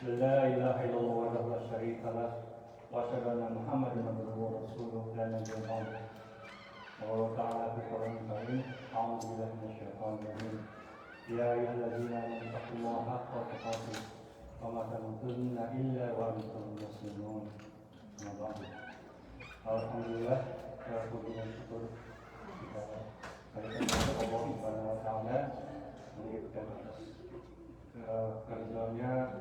لا إله إلا الله وحده لا شريك له وأشهد أن محمدا عبده ورسوله لا نبي بعده. وقال تعالى في القرآن الكريم أعوذ بالله من الشيطان الرجيم يا أيها الذين آمنوا اتقوا الله حق تقاته وما تموتن إلا وأنتم مسلمون. Alhamdulillah, puji dan syukur kita kepada Allah Subhanahu wa Ta'ala mengirimkan keridhaannya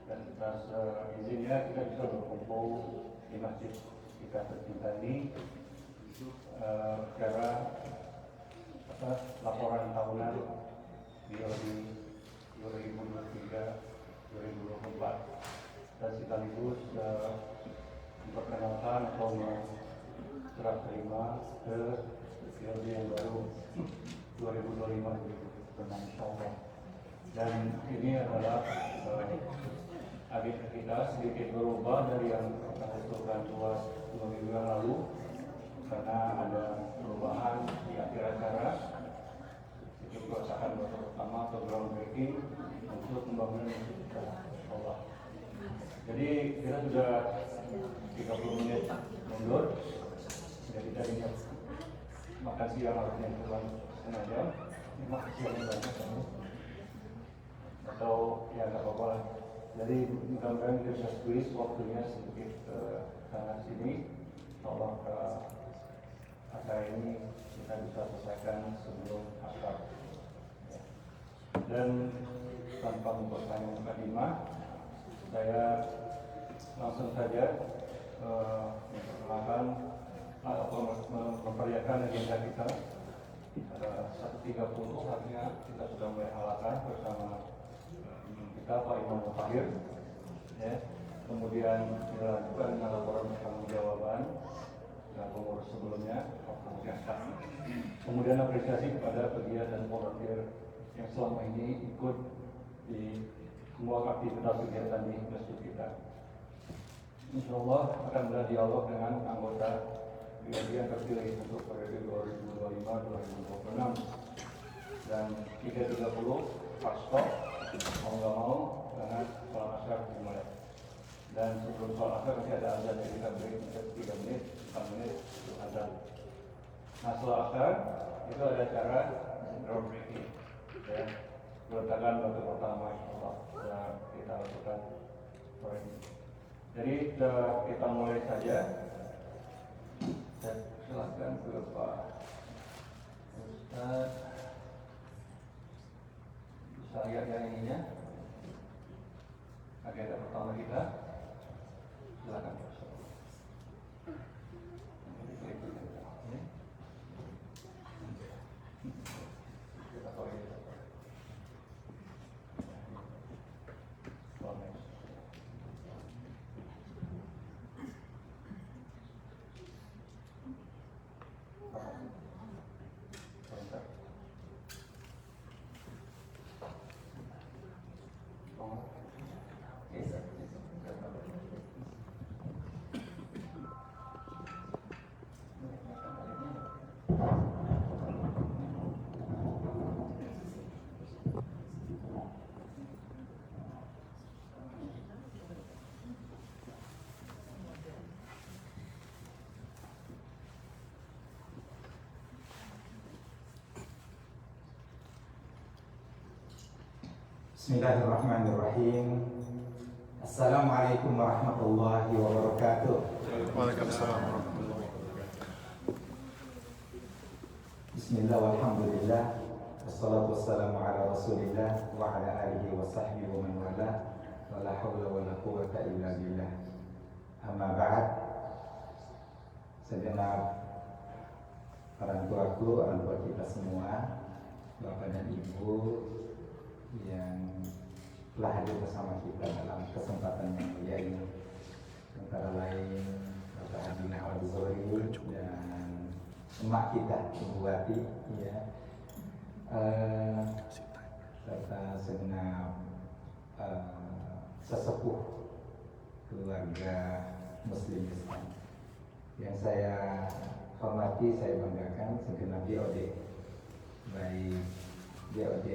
dan atas izinnya kita bisa berkumpul di masjid kita tercinta ini secara laporan tahunan di 2023-2024 dan sekaligus memperkenalkan atau serah terima ke periode yang baru 2025-2026 insyaallah. Dan ini adalah agenda kita sedikit berubah dari yang kita usulkan 2 minggu yang lalu karena ada perubahan di akhir acara, sedikit keresahan pertama atau groundbreaking untuk membangun kita insyaallah. Jadi kita sudah 30 menit mundur. Jadi tadinya makan siang harusnya cuma setengah jam, makan siang banyak kamu atau ya nggak apa-apa lah. Jadi mudah-mudahan kita bisa squeeze waktunya sedikit ke sana sini. Tolong ke acara ini kita bisa selesaikan sebelum asar. Dan tanpa memperpanjang mukadimah, saya langsung saja memperkenalkan atau memperlihatkan agenda kita. 1.30 saatnya kita sudah mulai halakan bersama kita Pak Imam Mutahhir, ya. Kemudian dilanjutkan dengan laporan pertanggungjawaban dan pengurus sebelumnya, kemudian apresiasi kepada pegiat dan volunteer yang selama ini ikut di semua aktivitas kegiatan di masjid kita. Insyaallah akan berdialog dengan anggota yang terpilih untuk periode 2025-2026 dan 3.30 pas stop mau nggak mau karena sholat asar dimulai. Dan sebelum sholat asar masih ada azan, jadi kita beri 3 menit, 4 menit untuk azan. Nah setelah asar itu ada acara groundbreaking, ya, peletakan batu pertama insyaallah yang kita lakukan sore ini. Jadi kita mulai saja. Dan silakan ke Pak Ustaz. Bisa lihat yang ininya. Agenda pertama kita. Silakan Pak Ustaz. Kita tahu ini. Bismillahirrahmanirrahim. Assalamualaikum warahmatullahi wabarakatuh. Waalaikumsalam warahmatullahi wabarakatuh. Bismillah walhamdulillah wassalatu wassalamu ala rasulillah wa ala alihi wa sahbihi wa man wala wa la hawla wa la quwwata illa billah. Amma ba'd. Segenap orang tuaku, orang tua kita semua, Bapak dan Ibu yang telah hadir bersama kita dalam kesempatan yang mulia ini, antara lain Bapak Haji Al-Zuhri dan emak kita Ibu Wati, ya, serta segenap sesepuh keluarga Muslim Islam yang saya hormati, saya banggakan, segenap DOD, baik DOD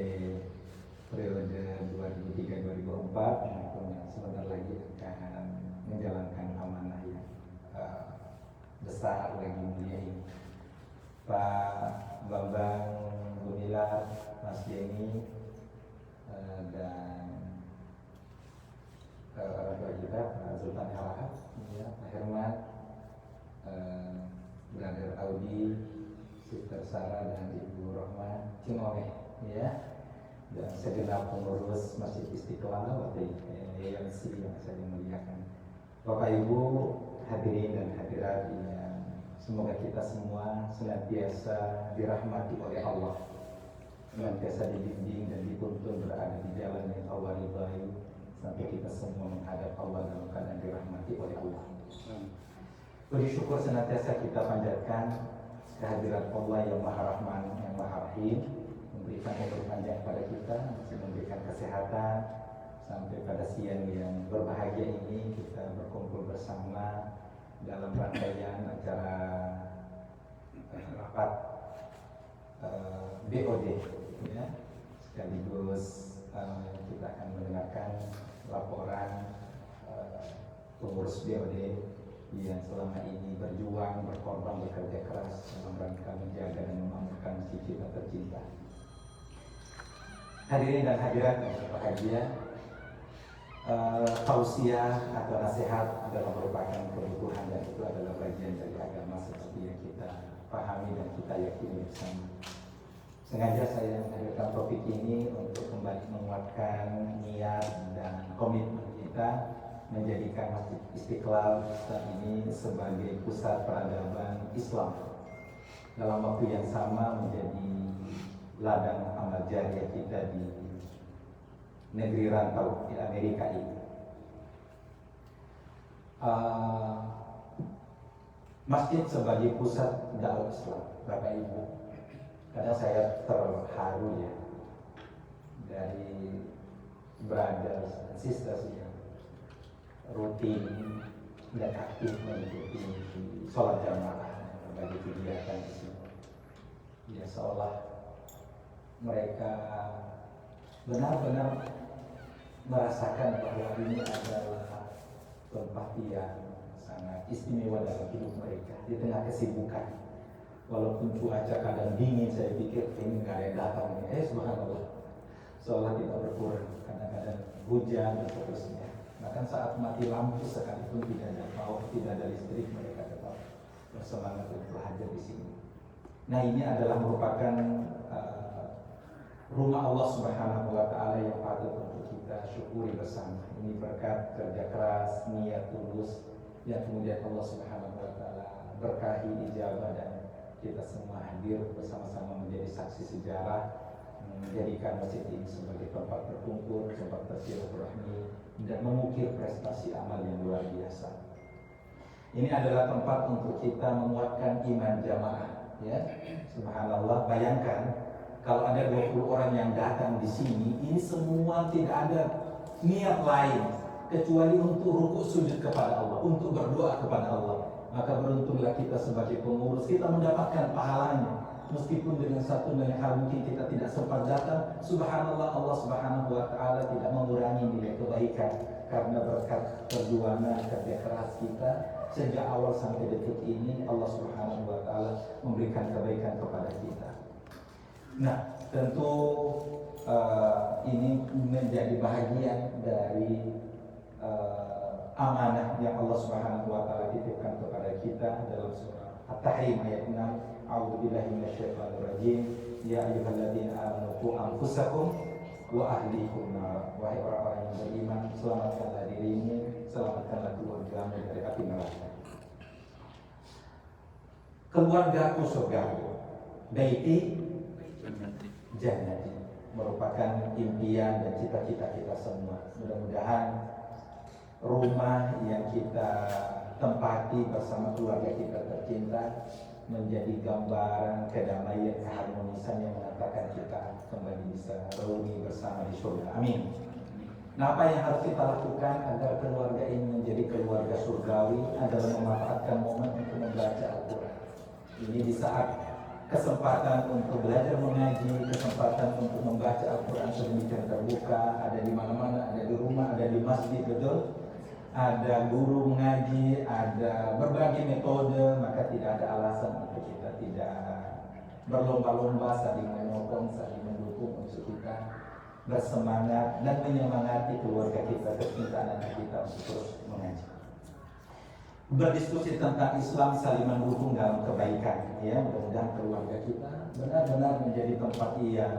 periode 2003-2024 yang sebentar lagi akan menjalankan amanah yang besar lagi mulia ini. Pak Bambang Gumilar, Mas Denny, dan orang tua kita, Pak Zulfan Harahap, ya, Pak Herman, Brother Audi, Sister Sarah dan Ibu Rohman Cimome, ya, dan segenap pengurus Masjid Istiqlal waktu AMC yang saya muliakan. Bapak Ibu hadirin dan hadirat yang semoga kita semua senantiasa dirahmati oleh Allah, senantiasa dibimbing dan dituntun berada di jalan yang Allah ridhai sampai kita semua menghadap Allah dalam keadaan dirahmati oleh Allah. Puji syukur senantiasa kita panjatkan kehadirat Allah yang Maha Rahman, yang Maha Rahim, memberikan umur panjang pada kita, masih memberikan kesehatan sampai pada siang yang berbahagia ini kita berkumpul bersama dalam rangkaian acara rapat BOD, ya. Sekaligus kita akan mendengarkan laporan pengurus BOD yang selama ini berjuang, berkorban, bekerja keras dalam rangka menjaga dan memakmurkan masjid kita tercinta. Hadirin dan hadirat yang berbahagia, tausiah atau nasihat adalah merupakan kebutuhan dan itu adalah bagian dari agama seperti yang kita pahami dan kita yakini bersama. Sengaja saya menghadirkan topik ini untuk kembali menguatkan niat dan komitmen kita menjadikan Masjid Istiqlal saat ini sebagai pusat peradaban Islam, dalam waktu yang sama menjadi ladang amal jariah kita di negeri rantau di Amerika ini. Masjid sebagai pusat dakwah Islam, Bapak Ibu, kadang saya terharu ya dari brothers dan sisters yang rutin dan aktif mengikuti sholat jamaah dan berbagai kegiatan di sini. Ya, seolah mereka benar-benar merasakan bahwa ini adalah tempat yang sangat istimewa dalam hidup mereka di tengah kesibukan. Walaupun cuaca kadang dingin, saya pikir ini nggak ada yang datang. Subhanallah, seolah tidak berkurang. Kadang-kadang hujan dan seterusnya. Bahkan saat mati lampu sekalipun tidak ada power, tidak ada listrik, mereka tetap bersemangat untuk hadir di sini. Nah, ini adalah merupakan rumah Allah Subhanahu wa Ta'ala yang patut untuk kita syukuri bersama. Ini berkat kerja keras, niat tulus yang kemudian Allah Subhanahu wa Ta'ala berkahi, ijabah, dan kita semua hadir bersama-sama menjadi saksi sejarah, menjadikan masjid ini sebagai tempat berkumpul, tempat bersilaturahmi dan mengukir prestasi amal yang luar biasa. Ini adalah tempat untuk kita menguatkan iman jamaah, ya. Subhanallah, bayangkan kalau ada 20 orang yang datang di sini, ini semua tidak ada niat lain kecuali untuk rukuk sujud kepada Allah, untuk berdoa kepada Allah. Maka beruntunglah kita sebagai pengurus, kita mendapatkan pahalanya. Meskipun dengan satu nilai hal mungkin kita tidak sempat datang, subhanallah, Allah Subhanahu wa Ta'ala tidak mengurangi nilai kebaikan karena berkat perjuangan kerja keras kita sejak awal sampai detik ini. Allah Subhanahu wa Ta'ala memberikan kebaikan kepada kita. Nah, tentu ini menjadi bahagian dari amanah yang Allah Subhanahu wa Ta'ala titipkan kepada kita dalam surah At-Tahrim ayat 6. A'udzubillahi minasyaitonir rajim. Ya ayyuhalladzina amanu qu anfusakum wa ahlikum nar. Wahai orang-orang yang beriman, selamatkanlah dirimu, selamatkanlah keluargamu dari api neraka. Keluargaku surgaku, baiti jannati, merupakan impian dan cita-cita kita semua. Mudah-mudahan rumah yang kita tempati bersama keluarga kita tercinta menjadi gambaran kedamaian, keharmonisan yang mengatakan kita kembali bisa reuni bersama di surga. Amin. Nah, apa yang harus kita lakukan agar keluarga ini menjadi keluarga surgawi adalah memanfaatkan momen untuk membaca Al-Quran. Ini di saat kesempatan untuk belajar mengaji, kesempatan untuk membaca Al-Quran sedemikian terbuka, ada di mana-mana, ada di rumah, ada di masjid, betul? Ada guru mengaji, ada berbagai metode, maka tidak ada alasan untuk kita tidak berlomba-lomba, saling menyokong, saling mendukung untuk kita bersemangat dan menyemangati keluarga kita, tercinta anak kita untuk terus mengaji. Berdiskusi tentang Islam, saling mendukung dalam kebaikan, ya. Mudah-mudahan keluarga kita benar-benar menjadi tempat yang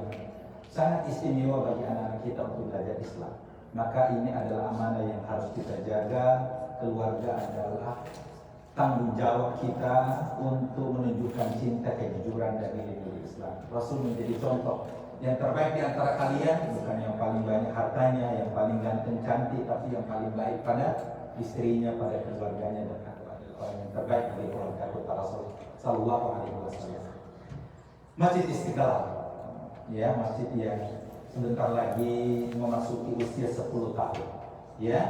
sangat istimewa bagi anak-anak kita untuk belajar Islam. Maka ini adalah amanah yang harus kita jaga. Keluarga adalah tanggung jawab kita untuk menunjukkan cinta, kejujuran dan nilai-nilai Islam. Rasul menjadi contoh yang terbaik di antara kalian, bukan yang paling banyak hartanya, yang paling ganteng cantik, tapi yang paling baik pada istrinya, pada keluarganya, dan aku adalah orang yang terbaik dari keluarga kota Rasul Sallallahu Alaihi Wasallam. Masjid Istiqlal, ya, masjid yang sebentar lagi memasuki usia 10 tahun, ya,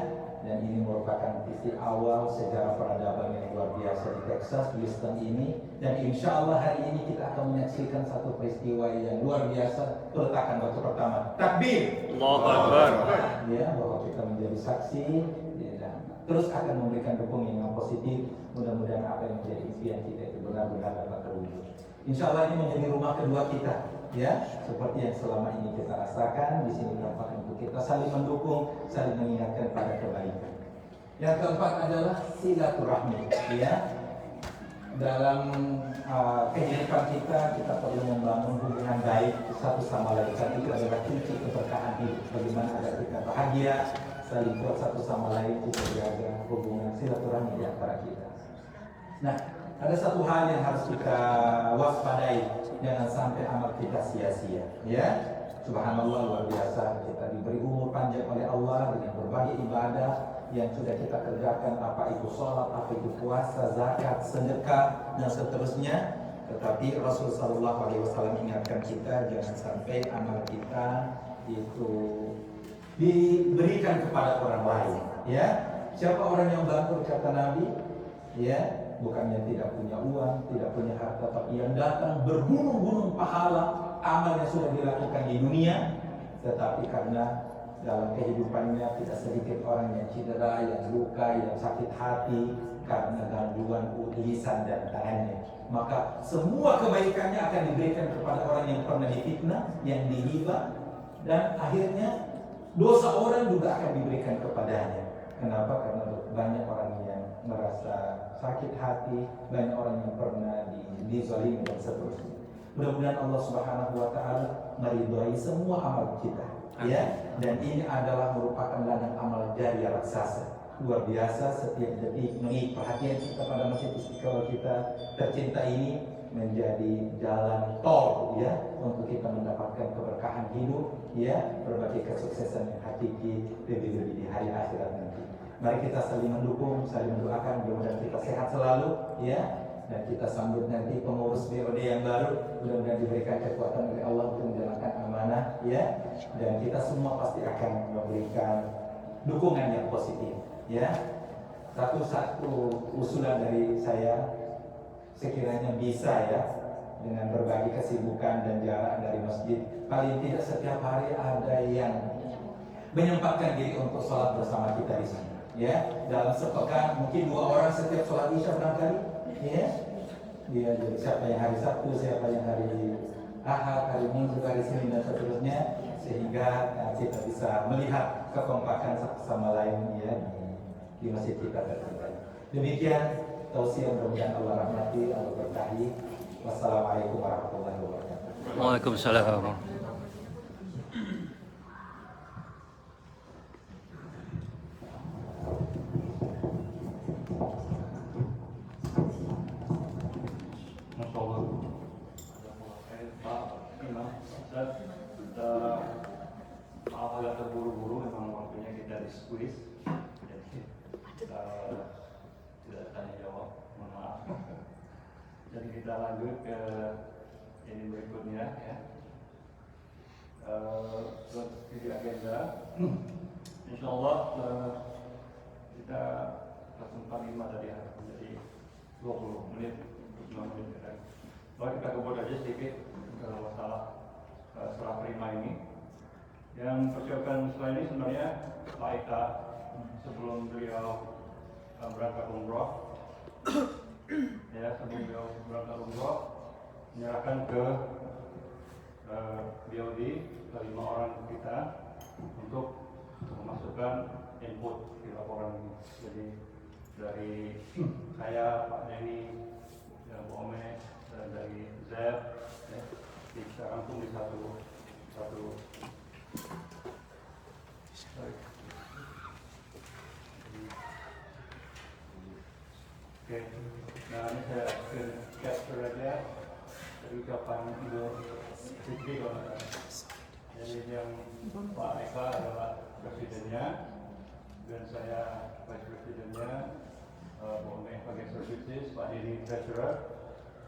dan ini merupakan titik awal sejarah peradaban yang luar biasa di Texas, Houston ini, dan insya Allah hari ini kita akan menyaksikan satu peristiwa yang luar biasa, peletakan batu pertama. Takbir, Allahu Akbar. Ya, bahwa kita menjadi saksi, ya, dan terus akan memberikan dukungan yang positif. Mudah-mudahan apa yang menjadi impian kita itu benar-benar dapat terwujud. Insya Allah ini menjadi rumah kedua kita, ya, seperti yang selama ini kita rasakan. Di sini tempat untuk kita saling mendukung, saling mengingatkan pada kebaikan. Yang keempat adalah silaturahmi, ya. Dalam kehidupan kita perlu membangun hubungan baik satu sama lain. Dan itu adalah kunci keberkahan hidup. Bagaimana agar kita bahagia, saling kuat satu sama lain, kita jaga hubungan silaturahmi di antara kita. Nah, ada satu hal yang harus kita waspadai, jangan sampai amal kita sia-sia, ya. Subhanallah, luar biasa, kita diberi umur panjang oleh Allah dengan berbagai ibadah yang sudah kita kerjakan, apa itu sholat, apa itu puasa, zakat, sedekah, dan seterusnya. Tetapi Rasulullah Shallallahu Alaihi Wasallam ingatkan kita jangan sampai amal kita itu diberikan kepada orang lain, ya. Siapa orang yang bangkrut, kata Nabi, ya, bukannya tidak punya uang, tidak punya harta, tapi yang datang bergunung-gunung pahala amal yang sudah dilakukan di dunia, tetapi karena dalam kehidupannya tidak sedikit orang yang cedera, yang luka, yang sakit hati karena gangguan lisan dan tangannya, maka semua kebaikannya akan diberikan kepada orang yang pernah difitnah, yang dihina, dan akhirnya dosa orang juga akan diberikan kepadanya. Kenapa? Karena banyak orang yang merasa sakit hati, banyak orang yang pernah dizalimi dan seterusnya. Mudah-mudahan Allah Subhanahu wa taala meridhai semua amal kita, ya. Dan ini adalah merupakan ladang amal jariah raksasa. Luar biasa, setiap detik menit perhatian kita pada Masjid Istiqlal kita tercinta ini menjadi jalan tol, ya, untuk kita mendapatkan keberkahan hidup, ya, berbagai kesuksesan yang hakiki, lebih-lebih di hari akhirat nanti. Mari kita saling mendukung, saling mendoakan, mudah-mudahan kita sehat selalu, ya. Dan kita sambut nanti pengurus BOD yang baru, mudah-mudahan diberikan kekuatan oleh Allah untuk menjalankan amanah, ya. Dan kita semua pasti akan memberikan dukungan yang positif, ya. Satu usulan dari saya, sekiranya bisa, ya, dengan berbagai kesibukan dan jarak dari masjid, paling tidak setiap hari ada yang menyempatkan diri untuk sholat bersama kita di sini, ya. Dalam sepekan mungkin 2 orang setiap sholat isya barangkali, ya. Dia siapa yang hari Sabtu, siapa yang hari Ahad, hari Minggu, hari Senin dan seterusnya, sehingga kita bisa melihat kekompakan satu sama lain, ya, di masjid kita tercinta. Demikian tausiah, mudah-mudahan Allah rahmati, Allah berkahi. Wassalamualaikum warahmatullahi wabarakatuh. Waalaikumsalam. Masya Allah. Pak Imam, Ustaz, maaf agak terburu-buru, memang waktunya kita di squeeze, jadi tidak tanya jawab, mohon maaf. Jadi kita lanjut ke ini berikutnya, ya. Video agenda, Insya Allah kita langsung 45 tadi, ya, jadi 20 menit untuk 5 menit, ya. Kalau kita kebut aja sedikit masalah serah terima ini. Yang persiapkan setelah ini sebenarnya Pak Eka sebelum beliau berangkat umroh, ya sebelum beliau berangkat umroh menyerahkan ke BOD ke 5 orang kita untuk memasukkan input di laporan ini. Jadi dari saya, Pak Denny, Bu Ome, dan dari Zeb, ya, kita rangkum di satu. Oke, nah ini saya capture aja dari ucapan Ibu Siti. Jadi yang Pak Eka adalah presidennya dan saya vice presidennya, Bu Ome sebagai services, Pak Denny treasurer,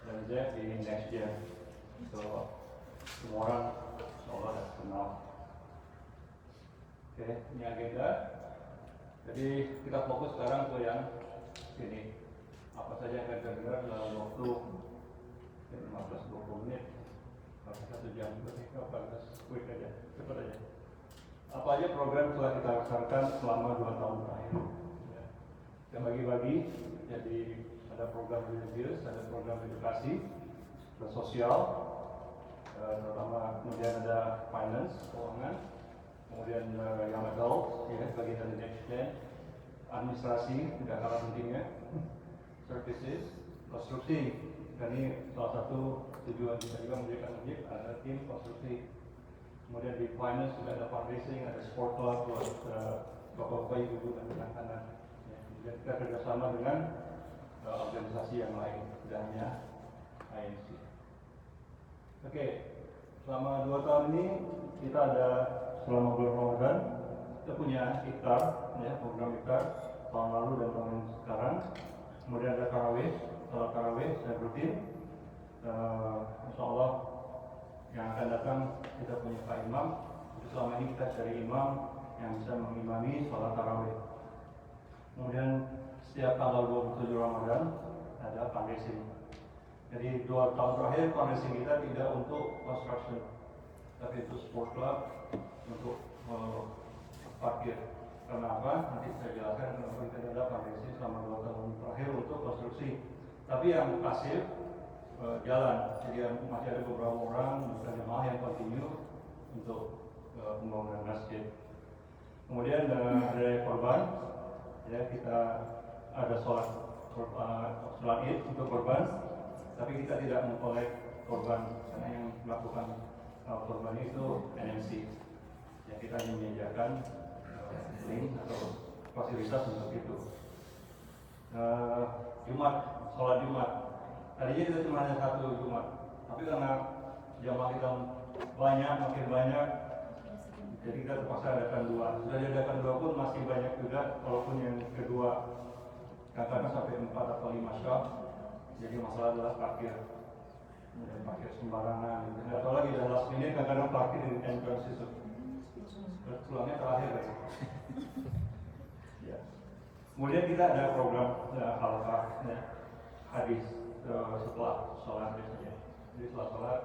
dan Zeb di next year. So semua orang insya Allah kenal. Oke, ini agenda. Jadi kita fokus sekarang ke yang ini. Apa saja yang akan dengar dalam waktu 15-20 menit, 1 jam, berarti quick aja, cepat aja. Apa aja program telah kita laksanakan selama 2 tahun terakhir? Ya. Kita bagi-bagi, jadi ada program religius, ada program edukasi, ada sosial, terutama kemudian ada finance, keuangan, kemudian yang adult, ya, bagian dari next gen, administrasi, tidak kalah pentingnya, services, konstruksi. Dan ini salah satu tujuan kita juga mendirikan masjid, ada tim konstruksi. Kemudian di finance juga ada fundraising, ada sport club buat bapak-bapak, ibu-ibu dan anak-anak. Ya, kemudian kita kerjasama dengan organisasi yang lain, tidak hanya INC. Oke, selama 2 tahun ini kita ada selama bulan Ramadan kita punya iftar, ya, program iftar tahun lalu dan tahun sekarang. Kemudian ada tarawih, salat tarawih saya rutin. Insya Allah yang akan datang kita punya Pak Imam. Selama ini kita cari imam yang bisa mengimami salat tarawih. Kemudian setiap tanggal 27 Ramadan ada fundraising. Jadi 2 tahun terakhir fundraising kita tidak untuk construction, tapi itu sport club, untuk parkir. Karena apa? Nanti saya jelaskan kenapa kita ada fundraising selama 2 tahun terakhir untuk konstruksi. Tapi yang pasif jalan, jadi masih ada beberapa orang, bukan jemaah yang continue untuk pembangunan masjid. Kemudian ada korban, ya kita ada sholat Id untuk korban, tapi kita tidak mengkolek korban karena yang melakukan korban itu NMC. Ya kita hanya menyediakan link atau fasilitas untuk itu. Jumat, sholat Jumat. Tadinya kita cuma hanya 1 Jumat, tapi karena jamaah kita makin banyak, jadi kita terpaksa adakan 2. Sudah diadakan 2 pun masih banyak juga, walaupun yang kedua kadang-kadang sampai 4 atau 5 shop. Jadi masalah adalah parkir, kemudian parkir sembarangan. Tidak tahu lagi dalam last minute kadang-kadang parkir di entrance itu. Tulangnya terakhir lagi. Ya. Kemudian kita ada program halaqah, ya, hadis setelah sholat biasanya. Jadi setelah sholat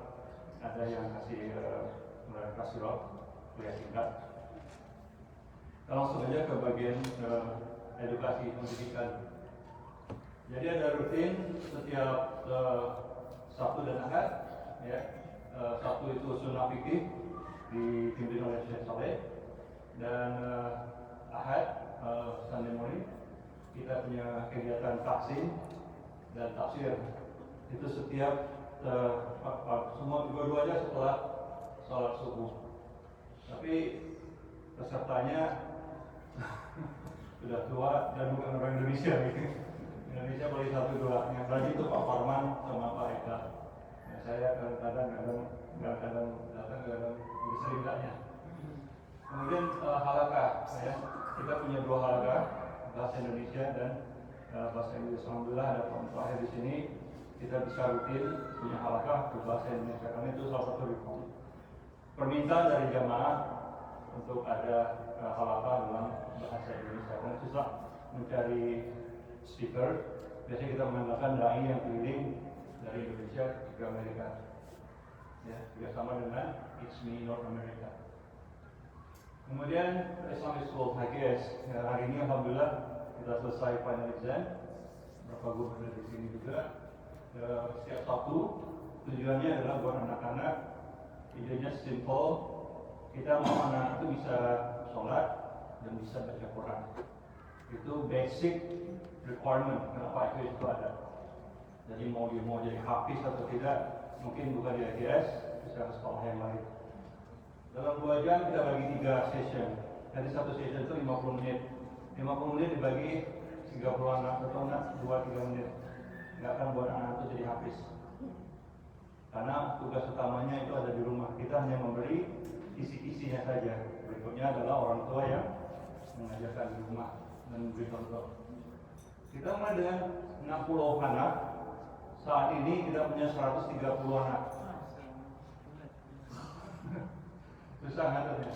ada yang kasih kuliah singkat. Kita langsung aja ke bagian edukasi pendidikan. Jadi ada rutin setiap Sabtu dan Ahad, ya. Sabtu itu sunnah fikih dipimpin oleh Syekh Saleh, dan Ahad Sunday morning kita punya kegiatan taksim dan tafsir. Itu setiap semua dua-duanya setelah sholat subuh. Tapi pesertanya sudah tua dan bukan orang Indonesia gitu. Indonesia paling 1-2, yang tadi itu Pak Farman sama Pak Eka. Ya, saya kadang-kadang datang, kadang sering enggaknya. Kemudian halaqah, ya. Kita punya 2 halaqah, bahasa Indonesia dan bahasa Inggris. Alhamdulillah ada tahun terakhir di sini kita bisa rutin punya halaqah berbahasa Indonesia, karena itu salah satu permintaan dari jamaah untuk ada halaqah dalam bahasa Indonesia. Karena susah mencari speaker, biasanya kita mengandalkan dai yang keliling dari Indonesia ke Amerika. ya, bersama dengan ISMI North America. Kemudian Islamic School of HGS, ya, hari ini alhamdulillah kita selesai final exam. Bapak Guru ada di sini juga. Setiap Sabtu tujuannya adalah buat anak-anak, idenya simple, kita mau anak itu bisa sholat dan bisa baca Quran. Itu basic requirement kenapa itu ada. Jadi mau jadi hafiz atau tidak, mungkin bukan di ITS, bisa ke sekolah yang lain. Dalam 2 jam kita bagi 3 session. Jadi satu session itu 50 menit. 50 menit dibagi 30 anak atau 2-3 menit. Nggak akan buat anak itu jadi hafiz. Karena tugas utamanya itu ada di rumah. Kita hanya memberi isi-isinya saja. Berikutnya adalah orang tua yang mengajarkan di rumah dan memberi contoh. Kita mulai dengan 60 anak. Saat ini kita punya 130 anak. Susah ngaturnya.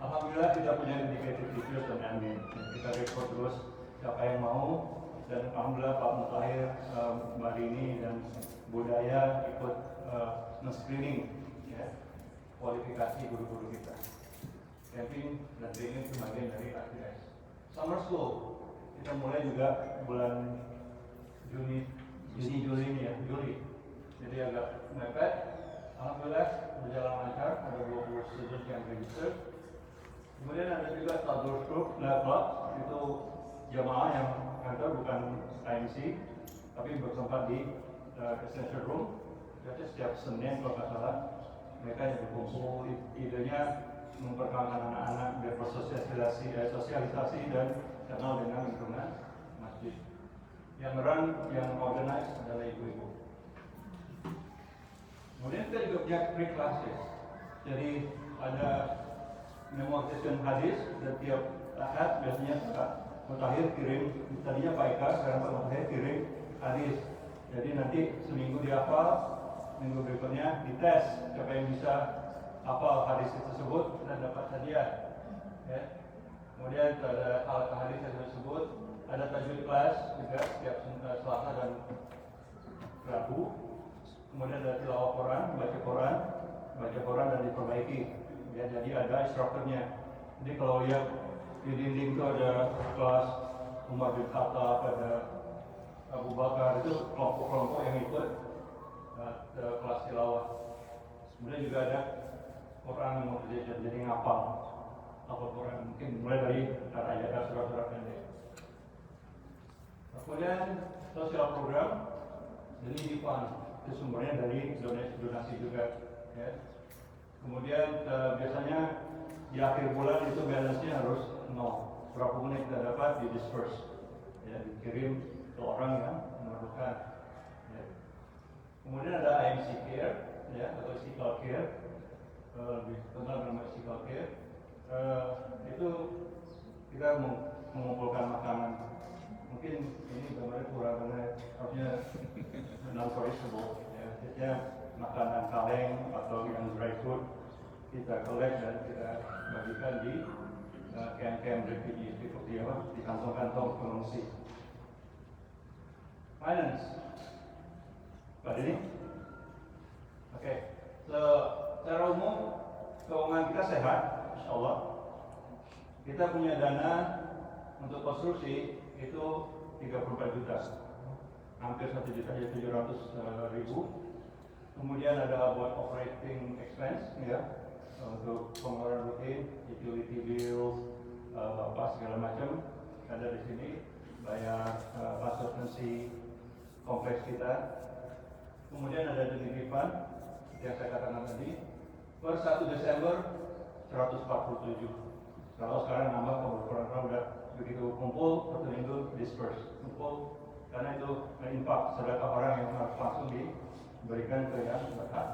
Alhamdulillah kita punya dedicated teachers dan admin. Kita record terus siapa yang mau, dan alhamdulillah Pak Mutahir, Mbak Rini dan Budaya ikut men-screening ya, kualifikasi guru-guru kita. Camping dan training itu bagian dari ATS. Summer School kita mulai juga bulan Juli ini ya, Juli. Jadi agak mepet. Alhamdulillah berjalan lancar, ada 20 student yang register. Kemudian ada juga toddler group, club, itu jamaah yang kantor bukan IMC, tapi bertempat di essential room. Jadi setiap Senin kalau nggak salah mereka yang berkumpul, idenya memperkenalkan anak-anak biar bersosialisasi dan kenal dengan lingkungan masjid. Yang yang organize adalah ibu-ibu. Kemudian kita juga punya pre-classes. Jadi ada memorization hadis, dan tiap Ahad biasanya Pak Mutahir kirim, tadinya Pak Eka, sekarang Pak Mutahir kirim hadis. Jadi nanti seminggu dihafal, minggu berikutnya dites siapa yang bisa hafal hadis tersebut dan dapat hadiah. Ya. Kemudian ada hadis yang tersebut, ada tajwid kelas juga setiap Selasa dan Rabu. Kemudian ada tilawah Quran, baca Quran dan diperbaiki. Ya, jadi ada instrukturnya. Jadi kalau lihat di dinding itu ada kelas Umar bin Khattab, ada Abu Bakar, itu kelompok-kelompok yang ikut kelas tilawah. Kemudian juga ada Quran memorization, jadi ngapal Quran, mungkin mulai dari ayat surat-surat pendek. Kemudian sosial program, jadi dipan. Itu sumbernya dari donasi juga ya. Kemudian biasanya di akhir bulan itu balance-nya harus 0. Berapa menit kita dapat di disperse ya, dikirim ke orang yang memerlukan ya. Kemudian ada IMC Care ya, atau Istiqlal Care, lebih kenal nama Istiqlal Care. Itu kita mengumpulkan makanan. Mungkin ini gambarnya kurang karena harusnya non-perishable ya, biasanya makanan kaleng atau yang dry food kita collect dan kita bagikan di camp-camp refugee seperti apa, di kantong-kantong pengungsi. Finance, Pak Dini. Oke, secara umum keuangan kita sehat, insya Allah. Kita punya dana untuk konstruksi itu 34 juta, hampir 1.700.000. Kemudian ada buat operating expense ya, untuk pengeluaran rutin, utility bills, apa segala macam ada di sini, bayar asuransi kompleks kita. Kemudian ada titipan yang saya katakan tadi, per 1 Desember 147. Kalau sekarang nambah kurang udah begitu kumpul, satu minggu disperse kumpul, karena itu infak sedekah orang yang harus langsung diberikan ke yang berhak.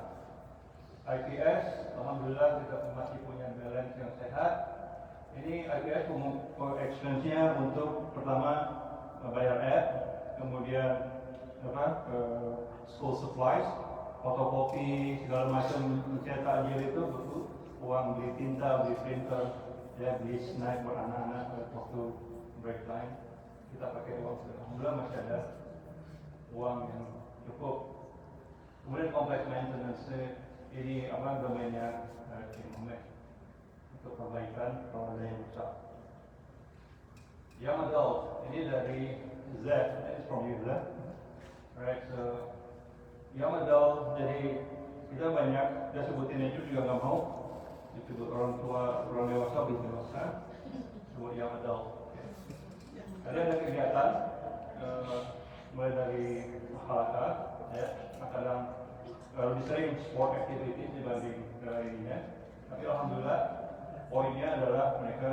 IPS, alhamdulillah kita masih punya balance yang sehat. Ini IPS expense-nya untuk pertama bayar app, kemudian school supplies, fotokopi segala macam, mencetak aja itu butuh uang, beli tinta, beli printer, ya beli snack buat anak-anak waktu break time. Kita pakai uang, alhamdulillah masih ada uang yang cukup. Kemudian kompleks maintenance, ini apa domainnya Imam untuk perbaikan kalau ada yang rusak. Young adult, ini dari Z, it's from you Z. Right, so young adult, jadi kita banyak, kita sebutin itu juga nggak mau. Disebut orang tua, orang dewasa, belum dewasa, sebut young adult. Ada kegiatan, mulai dari akhlak, ya, kadang lebih sering sport activity dibanding ininya. Tapi alhamdulillah, poinnya adalah mereka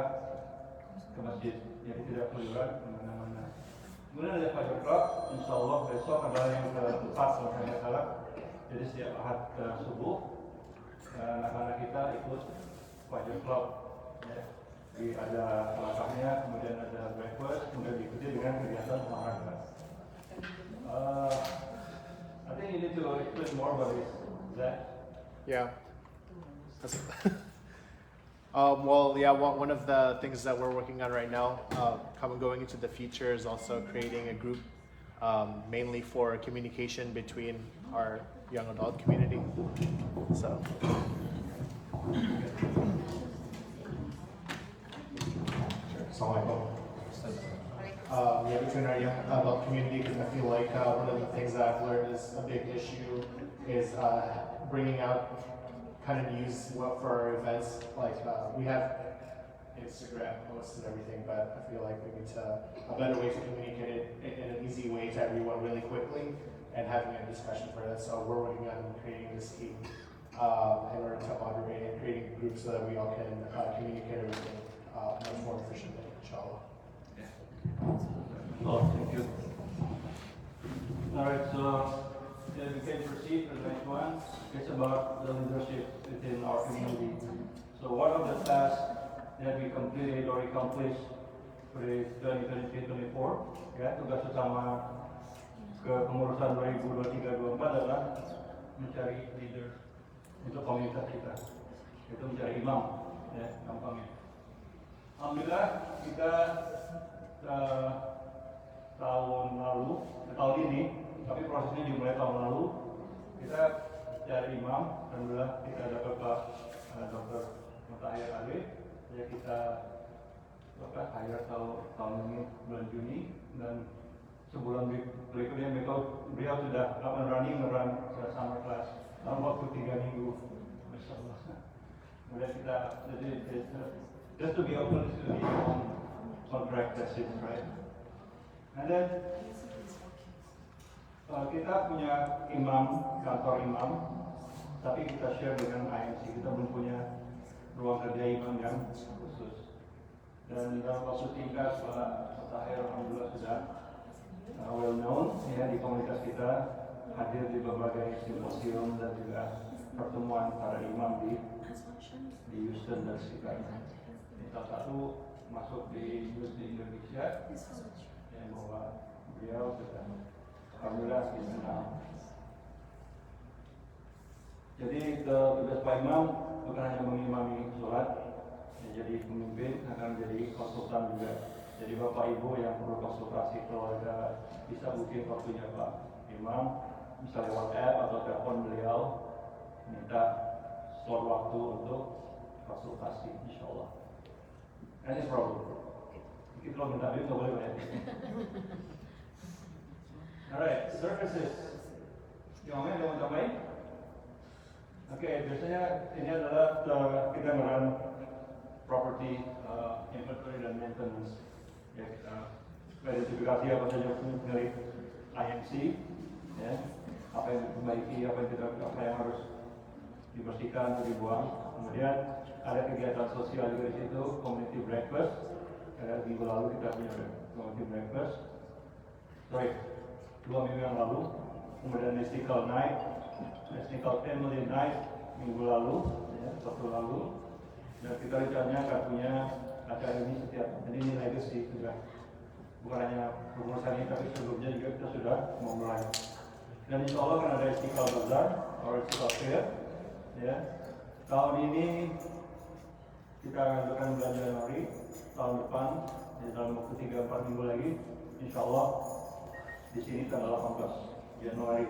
ke masjid, jadi tidak keluyuran kemana-mana. Kemudian ada Fajr Club, insya Allah besok adalah yang keempat kalau saya tidak salah. Jadi setiap Ahad subuh, anak-anak kita ikut Fajr Club. Ya. Jadi ada langkahnya, kemudian ada breakfast, kemudian diikuti dengan kegiatan olahraga. I think you need to explain more about this. Zach? Yeah. Well, yeah, one of the things that we're working on right now, going into the future, is also creating a group mainly for communication between our young adult community. So. Assalamualaikum. Yeah, between our young adult community, because I feel like one of the things that I've learned is a big issue is bringing out kind of news for our events. Like we have Instagram posts and everything, but I feel like we need a better way to communicate it in an easy way to everyone really quickly and having a discussion for that. So we're working on creating this team in order to moderate and creating groups so that we all can communicate everything much more efficiently, inshallah. Oh, thank you. All right, so then we can proceed to the next one. It's about the leadership within our community. So one of the tasks that we completed or accomplished for 2023-24, ya, tugas utama kepengurusan 2023-24 adalah mencari leader untuk komunitas kita. Itu mencari imam, ya, gampangnya. Alhamdulillah kita tahun ini, tapi prosesnya dimulai tahun lalu, kita cari imam, alhamdulillah kita dapat Pak Dr. Mutahir Ali, ya kita hire tahun ini bulan Juni, dan sebulan berikutnya beliau sudah up and running summer class dalam waktu 3 minggu. Kemudian kita jadi just to be open to the contract that's it, right? And then kita punya kantor imam, tapi kita share dengan IMC. Kita belum punya ruang kerja imam yang khusus. Dan dalam waktu singkat, Pak Tahir alhamdulillah sudah well known ya di komunitas kita, hadir di berbagai simposium dan juga pertemuan para imam di Houston dan sekitarnya. Ini salah satu masuk di Indonesia yang bahwa beliau sudah alhamdulillah dikenal. Jadi tugas Pak Imam bukan hanya mengimami sholat, ya, jadi pemimpin, akan jadi konsultan juga. Jadi Bapak Ibu yang perlu konsultasi keluarga bisa booking waktunya Pak Imam, bisa lewat app atau telepon beliau, minta slot waktu untuk konsultasi, insya Allah. Any problem? Kita kalau minta duit nggak boleh bayar. Alright, services. Yang ada mau tambahin? Oke, biasanya ini adalah kita ngeran property inventory dan maintenance. Ya, kita verifikasi apa saja milik IMC, ya, apa yang diperbaiki, apa yang harus dibersihkan atau dibuang. Kemudian ada kegiatan sosial juga di situ, community breakfast. Ada minggu lalu kita punya community breakfast. Sorry, 2 minggu yang lalu. Kemudian mystical night, mystical family night minggu lalu, ya, waktu lalu. Dan kita rencananya akan punya acara ini setiap, ini legacy juga. Bukan hanya pengurusan ini, tapi sebelumnya juga kita sudah memulai. Dan insya Allah akan ada Istiqlal Bazaar atau Istiqlal Fair. Ya. Tahun ini kita akan bulan Januari, tahun depan ya, dalam waktu 3-4 minggu lagi, insya Allah di sini tanggal 18 Januari.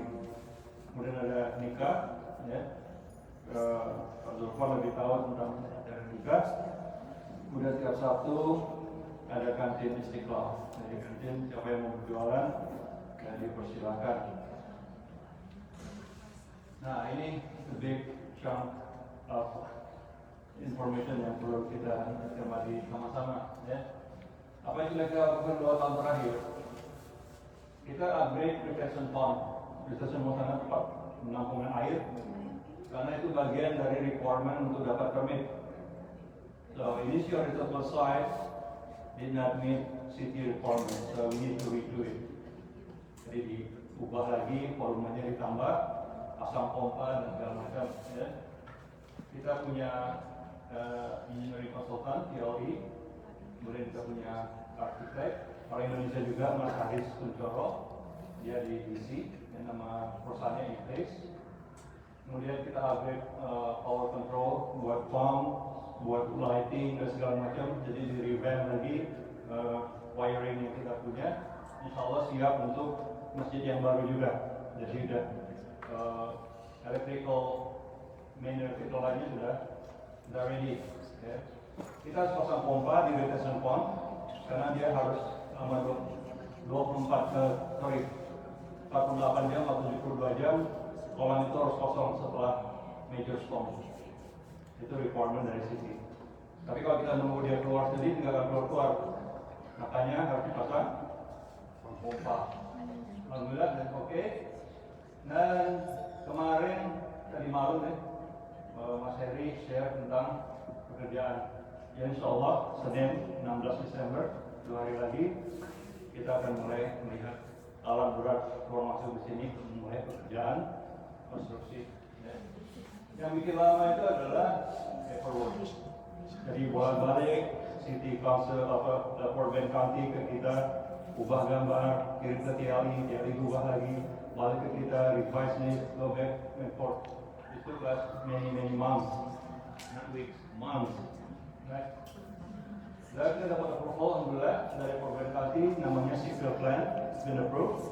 Kemudian ada nikah, ya. Pak Zulfan lebih tahu tentang juga. Kemudian tiap Sabtu ada kantin Istiqlal. Jadi kantin siapa yang mau berjualan ya dipersilakan. Nah ini the big chunk of information yang perlu kita cermati sama-sama ya. Apa yang sudah kita lakukan 2 tahun terakhir? Kita upgrade retention pond. Retention pond sana tempat penampungan air. Karena itu bagian dari requirement untuk dapat permit. So initial reservoir size did not meet city requirement, so we need to redo it. Jadi diubah lagi, volumenya ditambah, pasang pompa dan segala macam. Ya. Kita punya engineering consultant, TLE, kemudian kita punya arsitek, orang Indonesia juga, Mas Haris Kuncoro, dia di DC, yang nama perusahaannya E-Place. Kemudian kita upgrade power control, buat pump, buat lighting dan segala macam. Jadi di revamp lagi wiring yang kita punya. Insya Allah siap untuk masjid yang baru juga. Jadi udah main electrical line-nya sudah ready. Ya. Kita harus pasang pompa di retention pond karena dia harus 48 jam atau 72 jam. Kolam itu harus kosong setelah major storm. Itu requirement dari sisi. Tapi kalau kita nunggu dia keluar sendiri, nggak akan keluar. Makanya harus dipasang pompa. Alhamdulillah dan oke. Dan kemarin tadi malam Mas Heri share tentang pekerjaan. Ya insya Allah Senin 16 Desember 2 hari lagi kita akan mulai melihat alat berat keluar masuk di sini mulai pekerjaan konstruksi. Ya. Yang bikin lama itu adalah paperwork. Jadi bolak-balik City Council Port-Ben County ke kita ubah gambar, kirim ke TLE ubah lagi, balik ke kita, revise list, go back and forth. It took us many months, not weeks, months. Right? Dan kita dapat approval alhamdulillah dari Port-Ben County, namanya civil plan, it's been approved.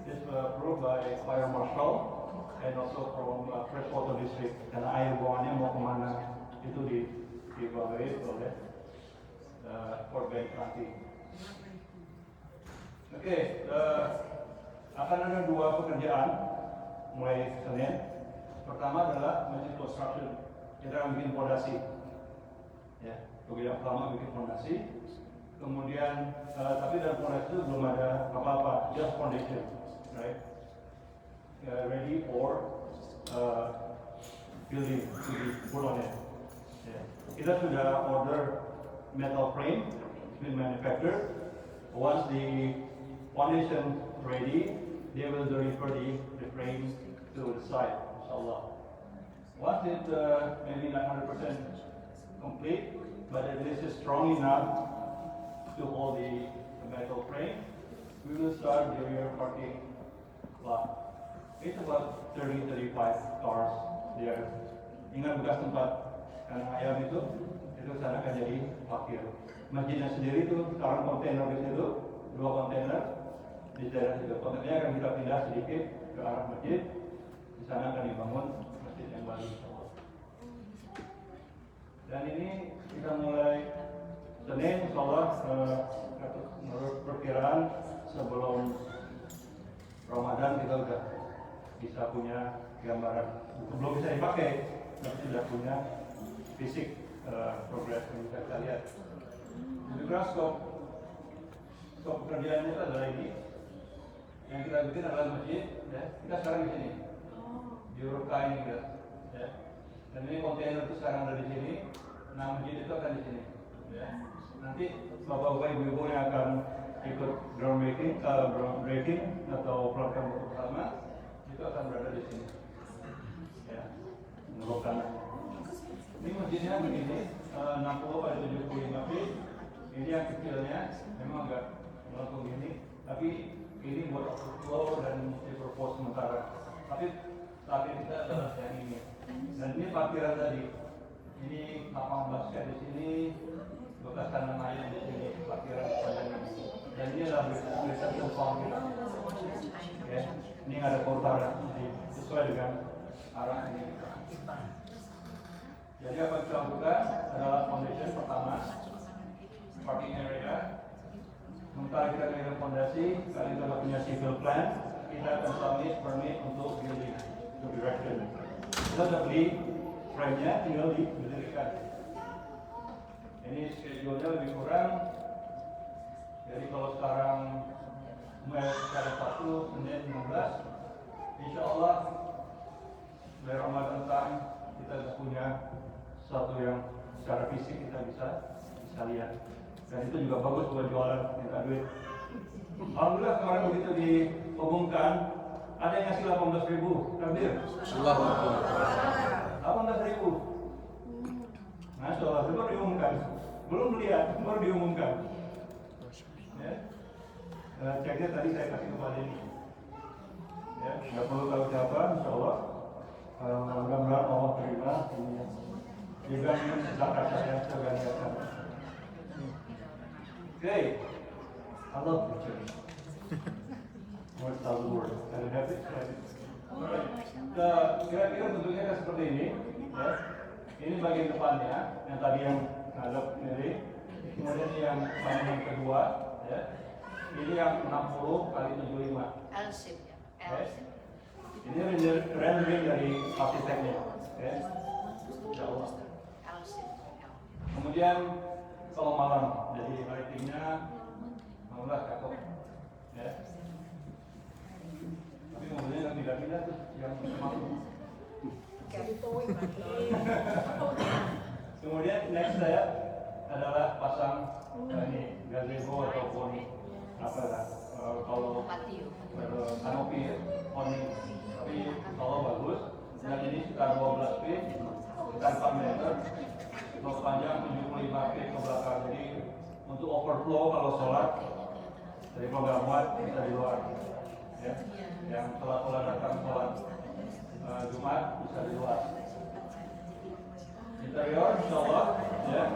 It's approved by Fire Marshal and also from Freshwater District. Dan air buangannya mau kemana itu dievaluate oleh Port-Ben County. Oke, akan ada 2 pekerjaan mulai Senin. Pertama adalah masjid construction. Kita akan bikin fondasi. Ya, pekerjaan pertama bikin fondasi. Kemudian, tapi dalam fondasi itu belum ada apa-apa, just foundation, right? Ready for building to be put on it. Yeah. Kita sudah order metal frame, it's been manufactured. Once the foundation ready, they will deliver the frame to the site, inshallah. Once it maybe not 100% complete, but at least it's strong enough to hold the metal frame, we will start the rear parking lot. It's about 30-35 cars there. Ingat bekas tempat kandang ayam itu sana akan jadi parkir. Masjidnya sendiri itu sekarang kontainer di situ, 2 kontainer di daerah situ. Kontainernya akan kita pindah sedikit ke arah masjid. Di sana akan dibangun masjid yang baru. Dan ini kita mulai Senin, insyaallah menurut perkiraan sebelum Ramadan kita udah bisa punya gambaran, belum bisa dipakai, tapi sudah punya fisik progres yang bisa kita lihat. Juga skop pekerjaannya itu adalah ini. Yang kita bikin adalah masjid, ya. Kita sekarang di sini, di Uruka ini, ya. Dan ini kontainer itu sekarang ada di sini. Nah masjid itu akan di sini, ya. Nanti bapak-bapak ibu-ibu yang akan ikut groundbreaking atau program bersama itu akan berada di sini, ya, menurut tanah. Ini masjidnya begini, 60 pada 75 feet. Ini yang kecilnya memang agak melengkung gini, tapi ini buat overflow dan dipropose sementara. Tapi saat ini kita adalah yang ini. Dan ini parkiran tadi. Ini lapangan basket di sini, bekas tanam ayam di sini, parkiran sepanjang ini. Dan ini adalah reception farm kita. Ya, ini ada portal sesuai dengan arah ini. Jadi apa yang kita lakukan adalah foundation pertama, parking area. Sementara kita mengirim fondasi, kalian sudah punya civil plan, kita akan submit permit untuk building, untuk erection. Kita sudah beli frame-nya, tinggal didirikan. Ini schedule-nya lebih kurang. Jadi kalau sekarang mulai hari Sabtu, Senin 15, insya Allah dari Ramadan time kita sudah punya sesuatu yang secara fisik kita bisa lihat. Dan itu juga bagus buat jualan, minta duit. Alhamdulillah kemarin begitu diumumkan, ada yang ngasih 18.000, Kabir. 18.000. Masya Allah, itu baru diumumkan. Belum lihat, baru diumumkan. Ya. Ceknya tadi saya kasih kepada ini. Ya, nggak perlu tahu siapa, insya Allah. Mudah-mudahan Allah terima. Juga ini zakat saya sebagai Okay, I love pictures. More thousand words. Can I have it? Alright. Kira-kira bentuknya seperti ini. Ya. Ini bagian depannya, yang tadi yang ngadep ini. Kemudian ini yang bagian yang kedua. Ya. Ini yang 60 kali 75. L-shape ya. L-shape. Ini rendering dari arsiteknya. Ya. Insya Allah. L-shape. Kemudian kalau malam, jadi lightingnya malah cakep, ya. Tapi mobilnya yang tidak pindah tuh, yang malam. Kemudian next step adalah pasang ini gazebo ataupun apa lah, kalau kanopi, awning. Tapi kalau bagus, dan ini sekitar 12 feet, sekitar 4 meter. Kalau panjang 75 feet ke belakang, jadi untuk overflow kalau sholat dari program muat bisa di luar, ya. Yang sholat datang sholat Jumat bisa di luar. Interior insya Allah, ya,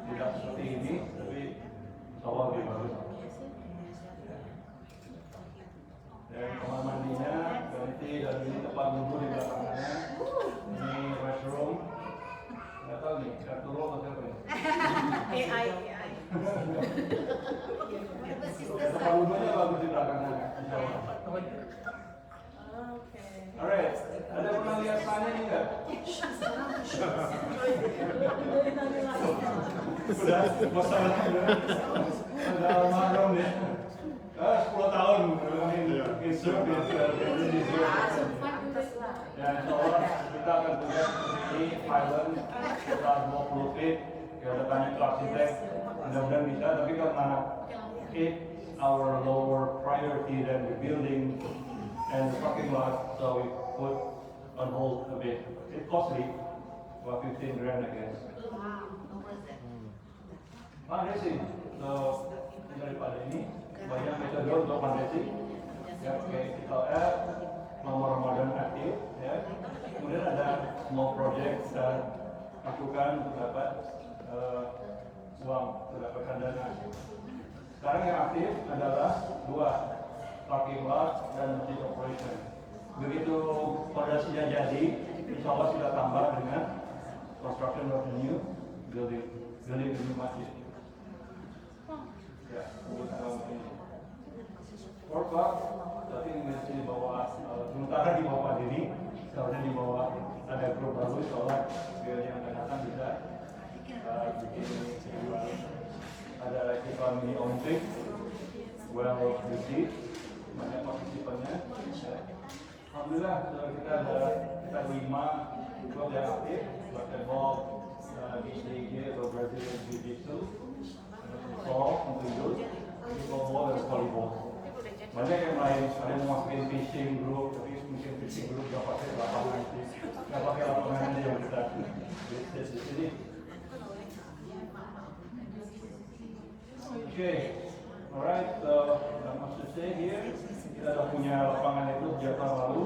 tidak seperti ini, tapi insya Allah lebih bagus. Dan kamar mandinya ganti, dan ini tempat wudhu di belakangnya. Ini restroom. Nggak tahu nih, kartu lo atau siapa nih? AI. Tempat wudhunya bagus di belakangnya, insya Allah. Alright, ada pernah lihat sana ini nggak? Sudah, masalah ada almarhum ya. 10 tahun in service di ya, insya Allah kita akan punya di Thailand sekitar 20 feet. Kita tanya ke arsitek, mudah-mudahan bisa. Tapi karena it's our lower priority than the building and the parking lot, so we put on hold a bit. It's costly, about 15 grand I guess. Fundraising, so daripada ini banyak metode untuk fundraising. Ya, kayak kita add nomor Ramadan aktif, ya. Kemudian ada small project dan lakukan untuk dapat uang, untuk dapatkan dana. Sekarang yang aktif adalah 2, parking lot dan masjid operation. Begitu fondasinya jadi, insya Allah kita tambah dengan construction of the new building the new masjid. Ya, ini. Workshop, tapi masih di bawah, sementara di bawah diri, seharusnya di bawah ada grup baru, soalnya biar yang akan datang bisa bikin ada festival mini Olympic, well received, banyak partisipannya. Alhamdulillah, kita ada 5 klub yang aktif, basketball, BCJ atau Brazilian Jiu-Jitsu, softball untuk youth, pickleball dan volleyball. Banyak yang lain, ada yang mau masukin fishing group, tapi mungkin fishing group nggak pakai lapangan sih, nggak pakai lapangan aja yang kita bisnis di sini. Okay, alright, that much to say here. Kita sudah punya lapangan itu sejak tahun lalu,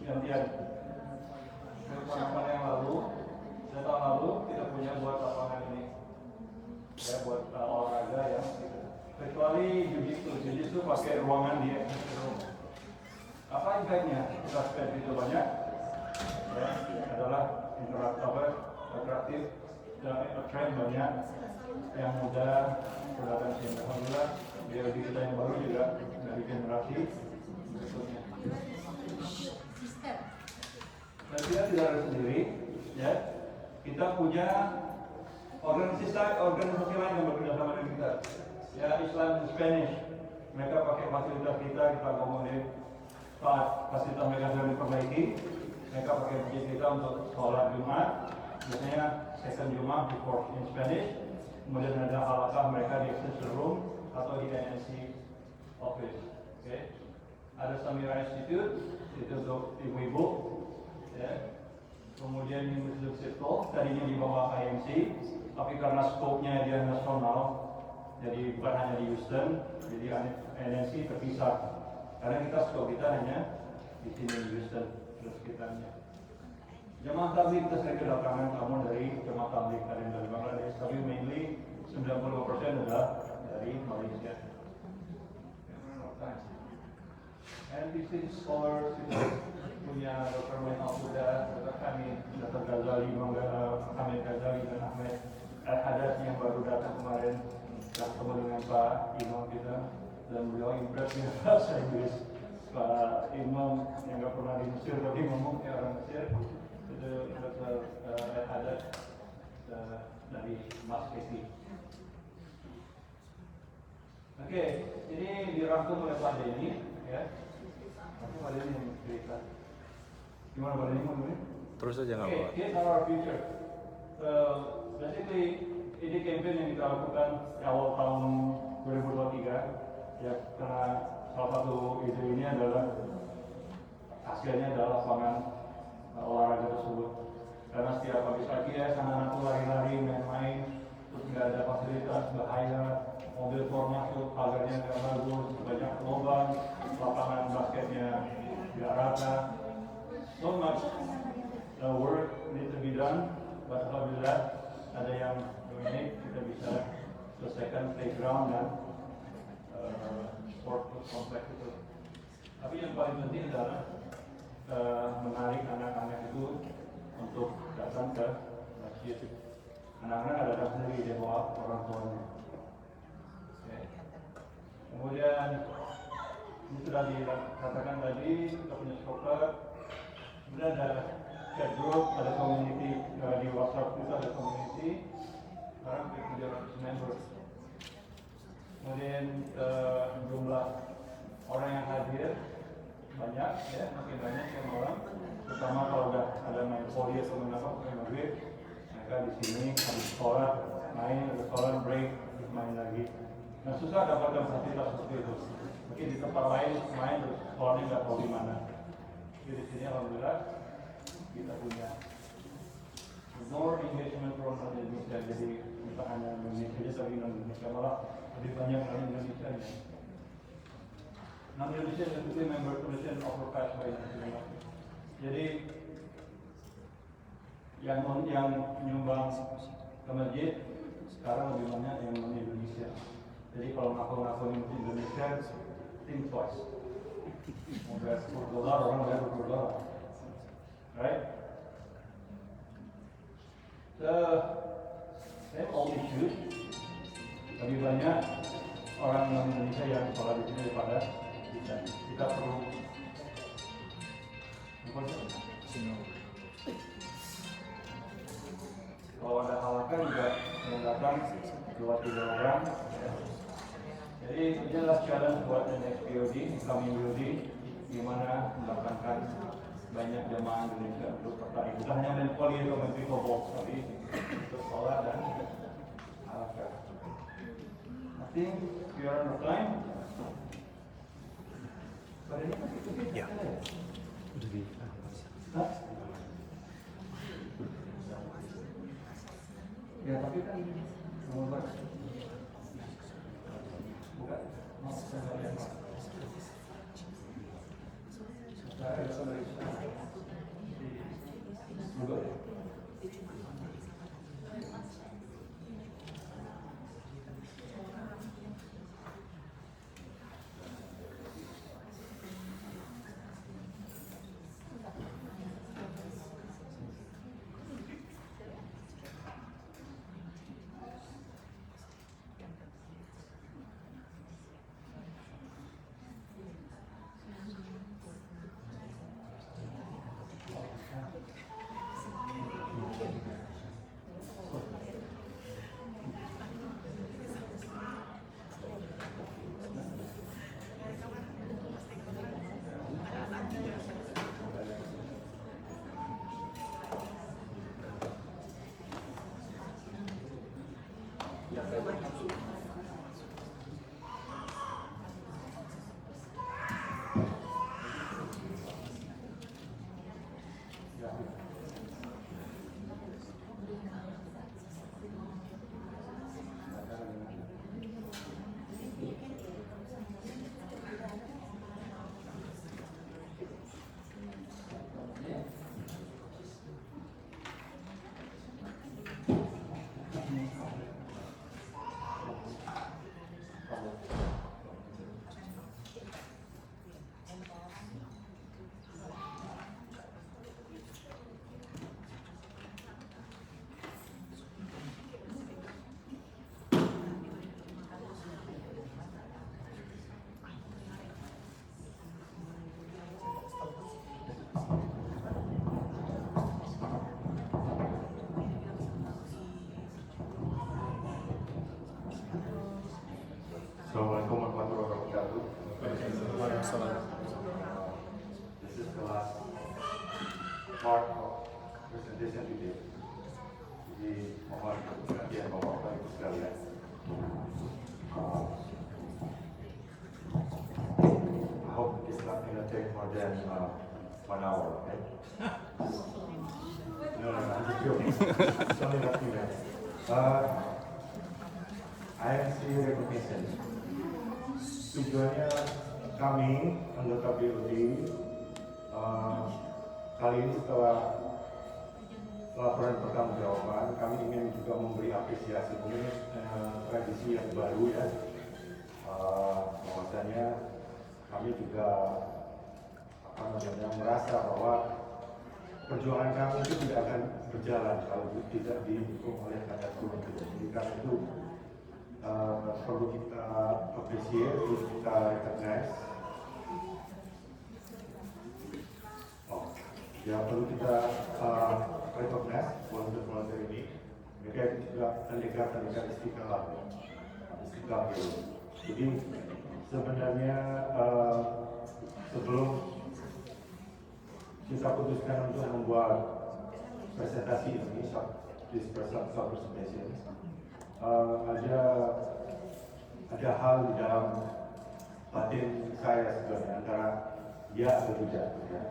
gantian. Tahun yang lalu, sejak tahun lalu kita punya buat lapangan ini, ya buat olahraga ya. Kecuali jiu-jitsu pakai ruangan di room. Apa impactnya? Kita spend itu banyak, ya, adalah atraktif dan attract banyak yang muda berdatang sini. Alhamdulillah BLD kita yang baru juga dari generasi berikutnya. Dan kita tidak ada sendiri, ya. Kita punya organisasi lain yang bekerja sama dengan kita. Ya, Islam Spanish. Mereka pakai fasilitas kita akomodir. Fasilitas mereka sudah diperbaiki. Mereka pakai masjid kita untuk sholat Jumat. Biasanya second Jumat before in Spanish. Kemudian ada halakah mereka di extension room atau di NNC office. Okay. Ada Samira Institute, itu untuk ibu-ibu. Ya. Kemudian Muslim Circle, tadinya di bawah IMC, tapi karena skopnya dia nasional, jadi bukan hanya di Houston, jadi NNC terpisah. Karena skop kita hanya di sini di Houston, terus sekitarnya. Jemaah tabligh kita sering kedatangan tamu dari jemaah tabligh, ada yang dari Bangladesh, tapi mainly 95% adalah dari Malaysia. And this is scholars, punya Dr. Main Al-Huda, Dr. Hamid, Dr. Ghazali, Hamid Ghazali dan Ahmed Al-Hadas yang baru datang kemarin bertemu dengan Pak Imam kita dan beliau impress dengan bahasa Inggris. Pak Imam yang nggak pernah di Mesir tapi ngomongnya orang Mesir itu Dr. Al-Hadas dari Mas Kesi. Oke, ini dirangkum oleh Pak Denny, ya. Tapi Pak Denny yang cerita. Gimana Pak Denny mau dulu? Terus aja nggak apa-apa. Here's our future. Basically, ini campaign yang kita lakukan awal tahun 2023. Ya, karena salah satu ide ini adalah hasilnya adalah lapangan olahraga tersebut. Karena setiap pagi-pagi ya, anak-anak tuh lari-lari, main-main, terus nggak ada fasilitas, bahaya, mobil keluar masuk, pagarnya nggak bagus, banyak lubang, lapangan basketnya nggak rata. So much work need to be done, but alhamdulillah ada yang donate, kita bisa selesaikan playground dan sport kompleks itu. Tapi yang paling penting adalah menarik anak-anak itu untuk datang ke masjid. Anak-anak ada datang sendiri, dia bawa orang tuanya. Okay. Kemudian ini sudah dikatakan tadi, kita punya soccer. Kemudian ada chat group, ada community di WhatsApp kita ada community. Sekarang 700 members. Kemudian jumlah orang yang hadir banyak, ya makin banyak yang orang. Terutama kalau ada main poli atau main maghrib, mereka di sini habis sholat main, habis sholat break, main lagi. Nah susah dapatkan fasilitas seperti itu. Mungkin di tempat lain main terus sholatnya nggak tahu di mana. Jadi di sini alhamdulillah kita punya more engagement program di Indonesia. Jadi bukan hanya Indonesia saja, tapi Indonesia malah lebih banyak dari Indonesia. Nah, Indonesia itu member commission overpass by Indonesia. Jadi yang nyumbang ke masjid sekarang lebih banyak yang non Indonesia. Jadi kalau ngaku-ngaku Indonesia, think twice. Mau bayar $10, orang bayar $20, right? So, same all issues. Lebih banyak orang non Indonesia yang sholat di sini daripada kita perlu. Kalau ada halakan juga yang datang 2-3 orang. Ya. Jadi inilah challenge buat NXPOD, Islamic BOD, gimana mendapatkan banyak jemaah Indonesia untuk tertarik. Bukan hanya main poli atau main pickleball, tapi untuk sholat dan halakan. I think we are on time. Ya. Udah di. Hah? Ya tapi kan nomor bukan mau saya lihat. Saya Assalamualaikum warahmatullahi wabarakatuh. This is the last part of presentation today. Jadi mohon perhatian Bapak-Bapak Ibu sekalian. I hope it's not going to take more than 1 hour, okay? No, I'm just joking. It's only a few minutes. IMC recognition. Tujuannya kami, anggota BOD, kali ini setelah laporan pertanggungjawaban, kami ingin juga memberi apresiasi. Ini tradisi yang baru ya, bahwasanya kami juga merasa bahwa perjuangan kami itu tidak akan berjalan kalau tidak didukung oleh rakyat turun. Jadi karena itu perlu kita appreciate, perlu kita recognize. Perlu kita recognize volunteer ini. Mereka juga pendekar istiqlal. Jadi sebenarnya sebelum kita putuskan untuk membuat presentasi ini, this presentation, ada hal di dalam batin saya sebenarnya antara ya atau tidak. Ya.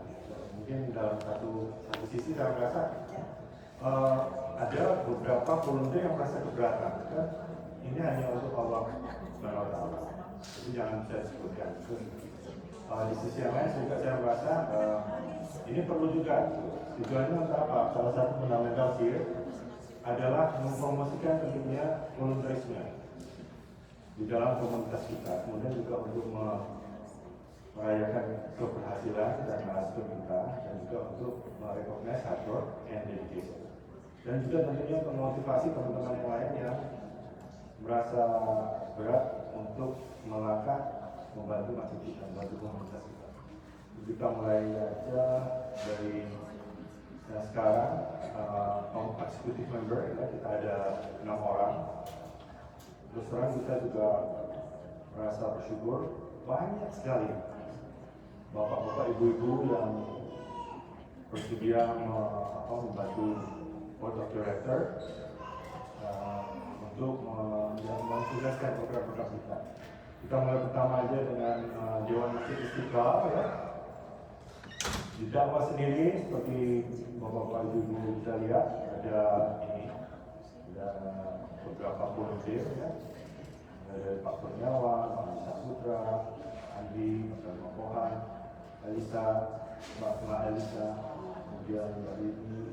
Mungkin dalam satu sisi saya merasa ada beberapa volunteer yang merasa keberatan. Kan? Ini hanya untuk Allah Subhanahu wa Ta'ala. Itu jangan saya sebutkan. Di sisi yang lain juga saya merasa ini perlu juga. Tujuannya untuk apa? Salah satu fundamental here adalah mempromosikan tentunya volunteerisme di dalam komunitas kita, kemudian juga untuk merayakan keberhasilan dan milestone kita, dan juga untuk merecognize hard work and dedication, dan juga tentunya memotivasi teman-teman yang lain yang merasa berat untuk melangkah membantu masjid kita, membantu komunitas kita. Kita mulai aja dari sekarang executive member ya, kita ada 6 orang. Terus terang kita juga merasa bersyukur banyak sekali bapak-bapak ibu-ibu yang bersedia membantu board of director untuk mensukseskan program-program kita. Kita mulai pertama aja dengan Dewan Masjid Istiqlal ya. Di dakwah sendiri seperti bapak-bapak ibu-ibu bisa lihat ada beberapa volunteer ya. Ada Pak Kurniawan, Pak Lisa Putra, Andi, Pak Mokohan, Elisa, Mbak Elisa, kemudian Mbak Lini,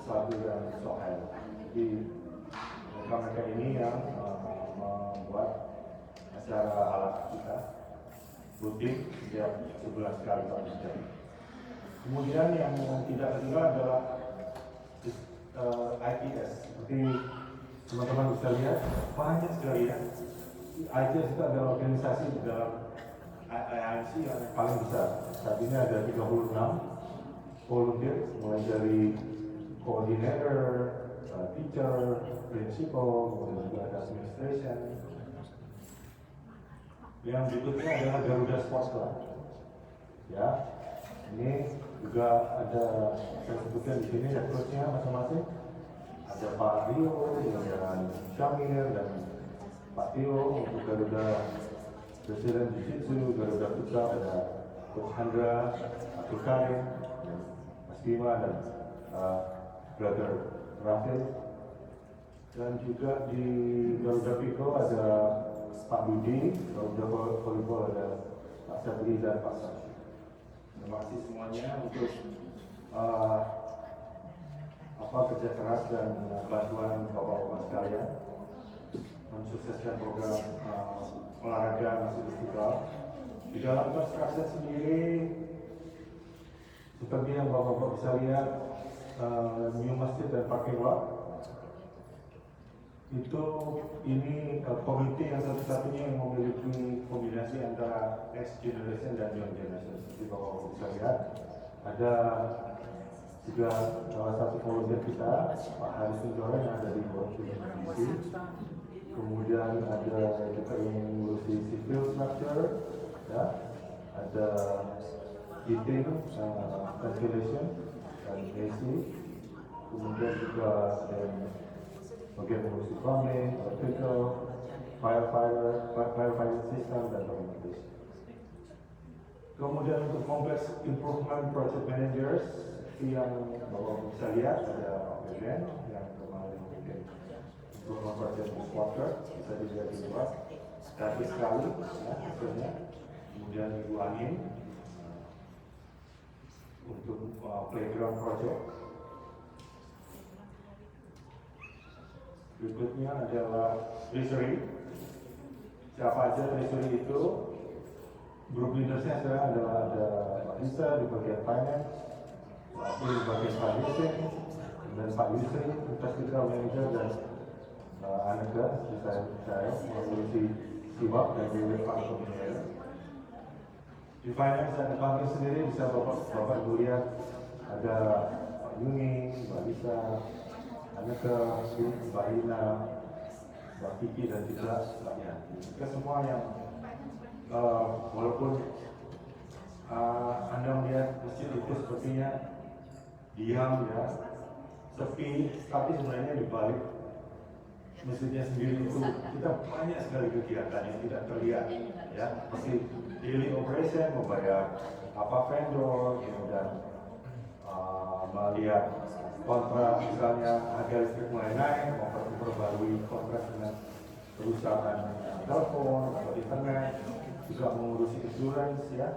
Sabu dan Sohail. Jadi mereka ini yang membuat acara alat kita rutin setiap sebulan sekali tahun terjadi. Kemudian yang tidak kedua adalah IPS. Seperti teman-teman bisa lihat banyak sekali ya. IPS itu adalah organisasi di dalam IMC yang paling besar. Saat ini ada 36 volunteer, mulai dari coordinator, teacher, principal, kemudian juga ada administration. Yang berikutnya adalah Garuda Sports Club. Ya, ini juga ada saya sebutkan di sini rekrutnya masing-masing. Ada Pak Rio dengan Syamir dan Pak Tio untuk Garuda Presiden Jiu-Jitsu, Garuda Putra ada Coach Handra, Abdul Karim, Mas Bima dan Brother Rafael. Dan juga di Garuda Piko ada Pak Budi, Garuda Volleyball ada Pak Sabri dan Pak Sashi. Terima kasih semuanya untuk kerja keras dan bantuan bapak-bapak sekalian mensukseskan program olahraga Masjid Istiqlal. Di dalam construction sendiri, seperti yang bapak-bapak bisa lihat, new masjid dan parking lot itu ini komite yang satu-satunya yang memiliki kombinasi antara X generation dan young generation. Seperti bapak-bapak bisa lihat, ada juga salah satu volunteer kita, Pak Haris Nujora yang ada di bawah divisi. Kemudian ada juga yang mengurusi civil structure, ya, ada heating, ventilation, dan AC. Kemudian juga ada yang bagian mengurusi plumbing, electrical, firefighting system, dan documentation. Kemudian untuk complex improvement project managers yang bapak bisa lihat ada Pak Beben yang kemarin mungkin improvement project water bisa dilihat di luar, tapi sekali ya hasilnya. Kemudian Ibu Anin untuk playground project. Berikutnya adalah treasury. Siapa aja treasury itu? Grup leadersnya sekarang adalah ada Pak Lisa di bagian finance, Pak di bagian financing, dan Pak Yusri, Technical Manager, dan Aneka, saya mengurusi Siwak dan Unit Fund Commissioner. Di finance dan accounting sendiri bisa Bapak Ibu lihat ada Pak Yuni, Mbak Lisa, Aneka, Mbak Ina, Mbak Kiki, dan juga Mbak Yanti. Kita semua yang walaupun Anda melihat masjid itu sepertinya diam ya, sepi, tapi sebenarnya di balik masjidnya sendiri itu kita banyak sekali kegiatan yang tidak terlihat ya, seperti daily operation, membayar vendor, kemudian melihat kontrak, misalnya harga listrik mulai naik, memperbarui kontrak dengan perusahaan telepon atau internet, juga mengurusi insurance ya.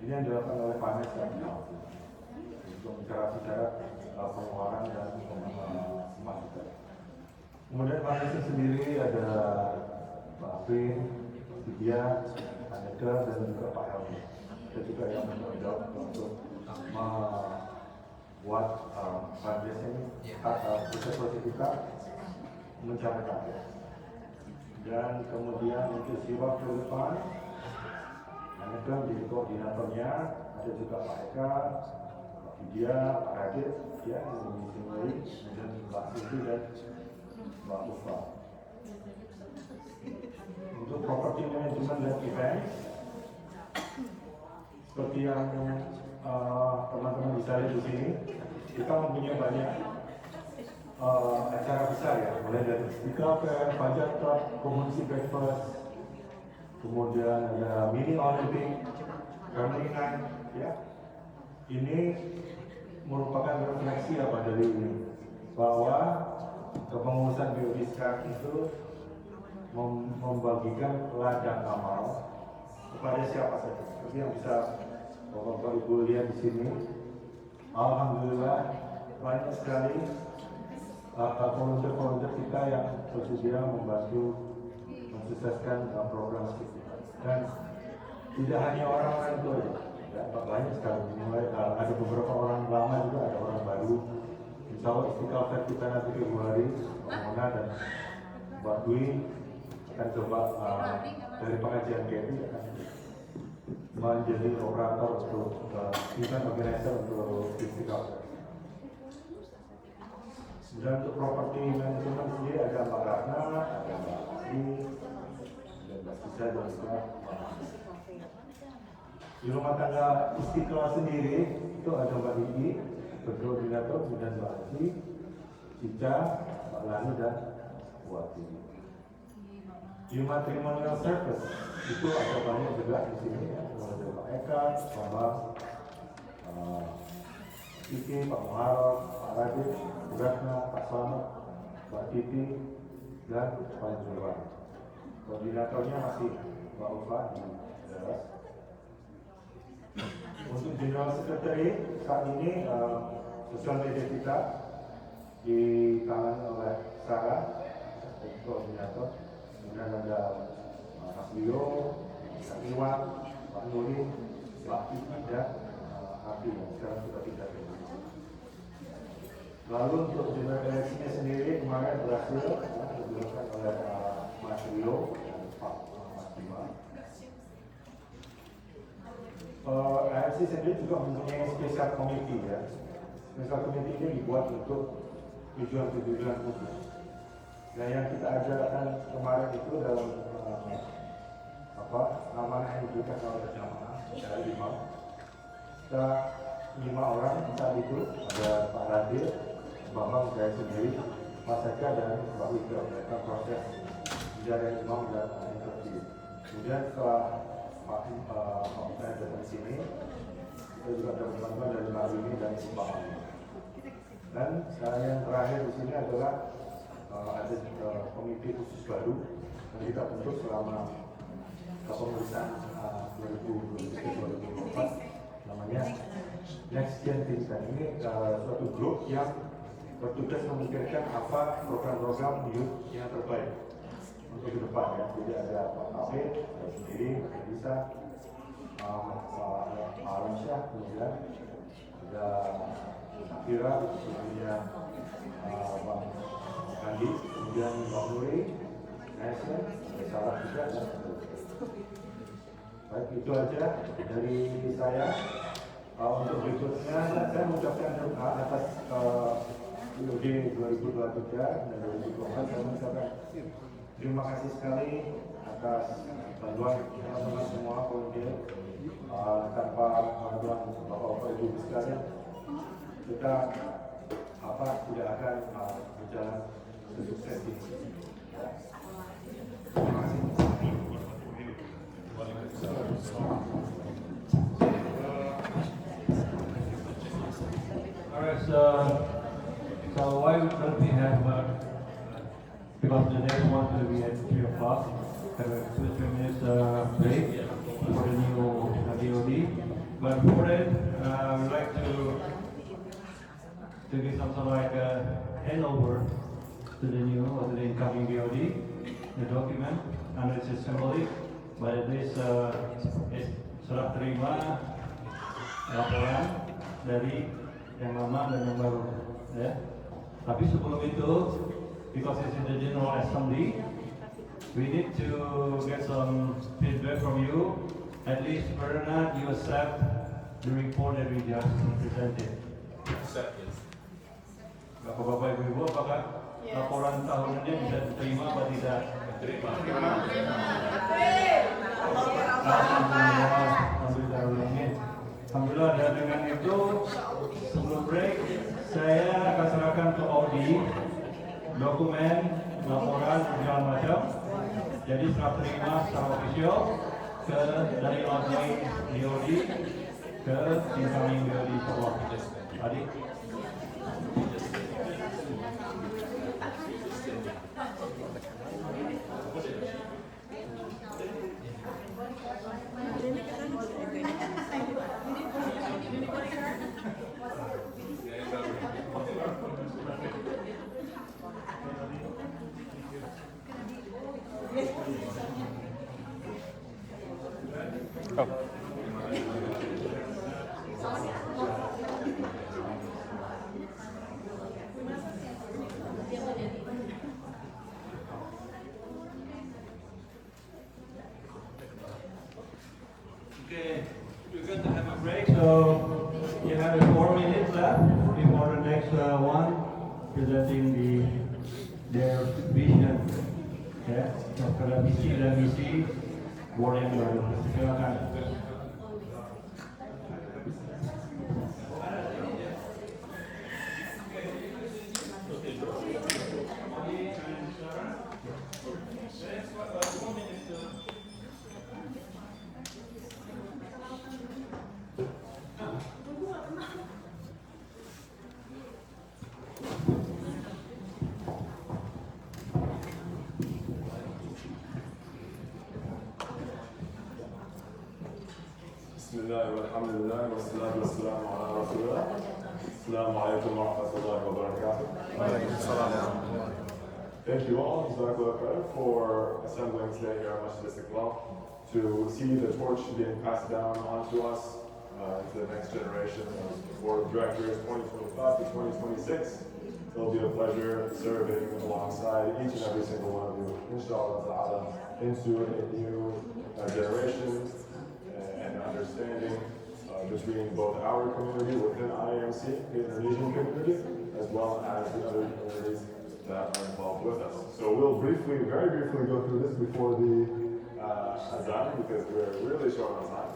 Ini yang dilakukan oleh finance dan accounting untuk bicara pengeluaran dan pemasukan. Kemudian finance sendiri ada Pak Afrin, Vidya, Aneka, dan juga Pak Helmi. Kita juga yang menjawab untuk membuat fundraising proses kita mencapai target. Dan kemudian untuk siwak ke depan, Aneka menjadi koordinatornya, ada juga Pak Eka, Pak Vidya, Pak Radit, ya, yang mengisi, dan Mbak Siti dan Mbak Ufa. Untuk property management dan event, seperti yang teman-teman bisa lihat di sini, kita mempunyai banyak acara besar ya, mulai dari Istiqlal Fair, Fajar Club, Community Breakfast, kemudian ada Mini Olympic, Family Night, ya. Ini merupakan refleksi apa dari ini, bahwa kepengurusan BOD sekarang itu membagikan ladang amal kepada siapa saja. Seperti yang bisa Bapak Ibu lihat di sini, alhamdulillah banyak sekali volunteer kita yang bersedia membantu mensukseskan program kita. Dan tidak hanya orang-orang itu aja, ya, banyak sekali. Mulai ada beberapa orang lama juga, ada orang baru. Insya Allah Istiqlal Fair kita nanti Februari, Mbak Mona dan Mbak Dwi akan coba dari pengajian KPI akan menjadi operator untuk event organizer untuk proses. Dan untuk properti manajemen sendiri ada Mbak Ratna, ada Mbak Asri, ada Mbak Sisa dan juga di rumah tangga Istiqlal sendiri itu ada Mbak Didi, koordinator, kemudian Mbak Asri, Cica, Mbak Lani dan Wati. Di matrimonial service itu ada banyak juga di sini ya, ada Pak Eka, Pak Bang, Kiki, Pak Muharram, Pak Radit, Bu Ratna, Pak Slamet, Mbak Titi, dan Pak Jurwan. Koordinatornya masih Mbak Ufa di Daras. Untuk General Secretary saat ini sosial media kita ditangani oleh Sarah, koordinator. Kemudian ada Mas Leo, Pak Iwan, Pak Nuri, Pak Kiki, dan Api yang sekarang sudah tidak ada. Lalu untuk General Direction-nya sendiri kemarin berhasil dilakukan oleh Mas Leo dan Pak Mas Bima. AFC sendiri juga mempunyai special committee ya. Special committee ini dibuat untuk tujuan-tujuan khusus. Dan yang kita ajarkan kemarin itu dalam amanah yang diberikan oleh jamaah secara imam. Kita 5 orang saat itu ada Pak Radil, Bambang, saya sendiri, Mas Eka dan Mbak Wika. Mereka proses dari imam dan interview. Kemudian setelah Pak Wika datang di sini, kita juga ada bantuan dari Mbak Wini dan Mbak Ali. Dan yang terakhir di sini adalah ada komite khusus baru yang kita bentuk selama pemeriksaan 2023-2024 namanya Next Gen Think Tank. Ini suatu grup yang bertugas memikirkan apa program-program youth yang terbaik untuk ke depan ya. Jadi ada Pak Kafir, saya sendiri, Pak Bisa, Pak Alamsyah, kemudian ada Kira, kemudian Pak Andi, kemudian Mbak Nuri, Nesya, Salah juga, dan baik, itu aja dari saya. Untuk berikutnya, saya mengucapkan atas UUD 2023 dan 2024, saya mengucapkan terima kasih sekali atas bantuan teman-teman semua volunteer. Tanpa bantuan Bapak-Bapak Ibu sekalian, kita tidak akan berjalan sukses ini. Terima kasih. Alright, so why don't we have, because the next one will be at 3 o'clock, have a 2-3 minutes break for the new DOD. But before that, I would like to give some sort of like a handover to the new or to the incoming DOD, the document, and it's symbolic, but at least serah terima laporan dari yang lama dan yang baru, ya. Tapi sebelum itu, because it's in the General Assembly, we need to get some feedback from you. At least whether or not you accept the report that we just presented. Bapak-bapak, ibu-ibu, apakah laporan tahunannya bisa diterima atau tidak? Diterima. Alhamdulillah, dan dengan itu sebelum break saya akan serahkan ke Audi dokumen, laporan, segala macam. Jadi serah terima secara official dari outgoing DOD ke incoming DOD semua. Tadi. minutes left before the next one presenting their vision. Ya, kepada misi dan misi board yang baru. Silakan. Bismillah walhamdulillah wassalatu wassalamu ala rasulillah. Assalamualaikum warahmatullahi wabarakatuh. Thank you all, Jazakallah khair, for assembling today here at Masjid Istiqlal to see the torch being passed down onto us to the next generation of board of directors 2025 to 2026. It'll be a pleasure serving alongside each and every single one of you, inshallah ta'ala, into a new generation and understanding between both our community within IAMC, the Indonesian community, as well as the other communities that are involved with us. So we'll very briefly go through this before the Azan, because we're really short on time.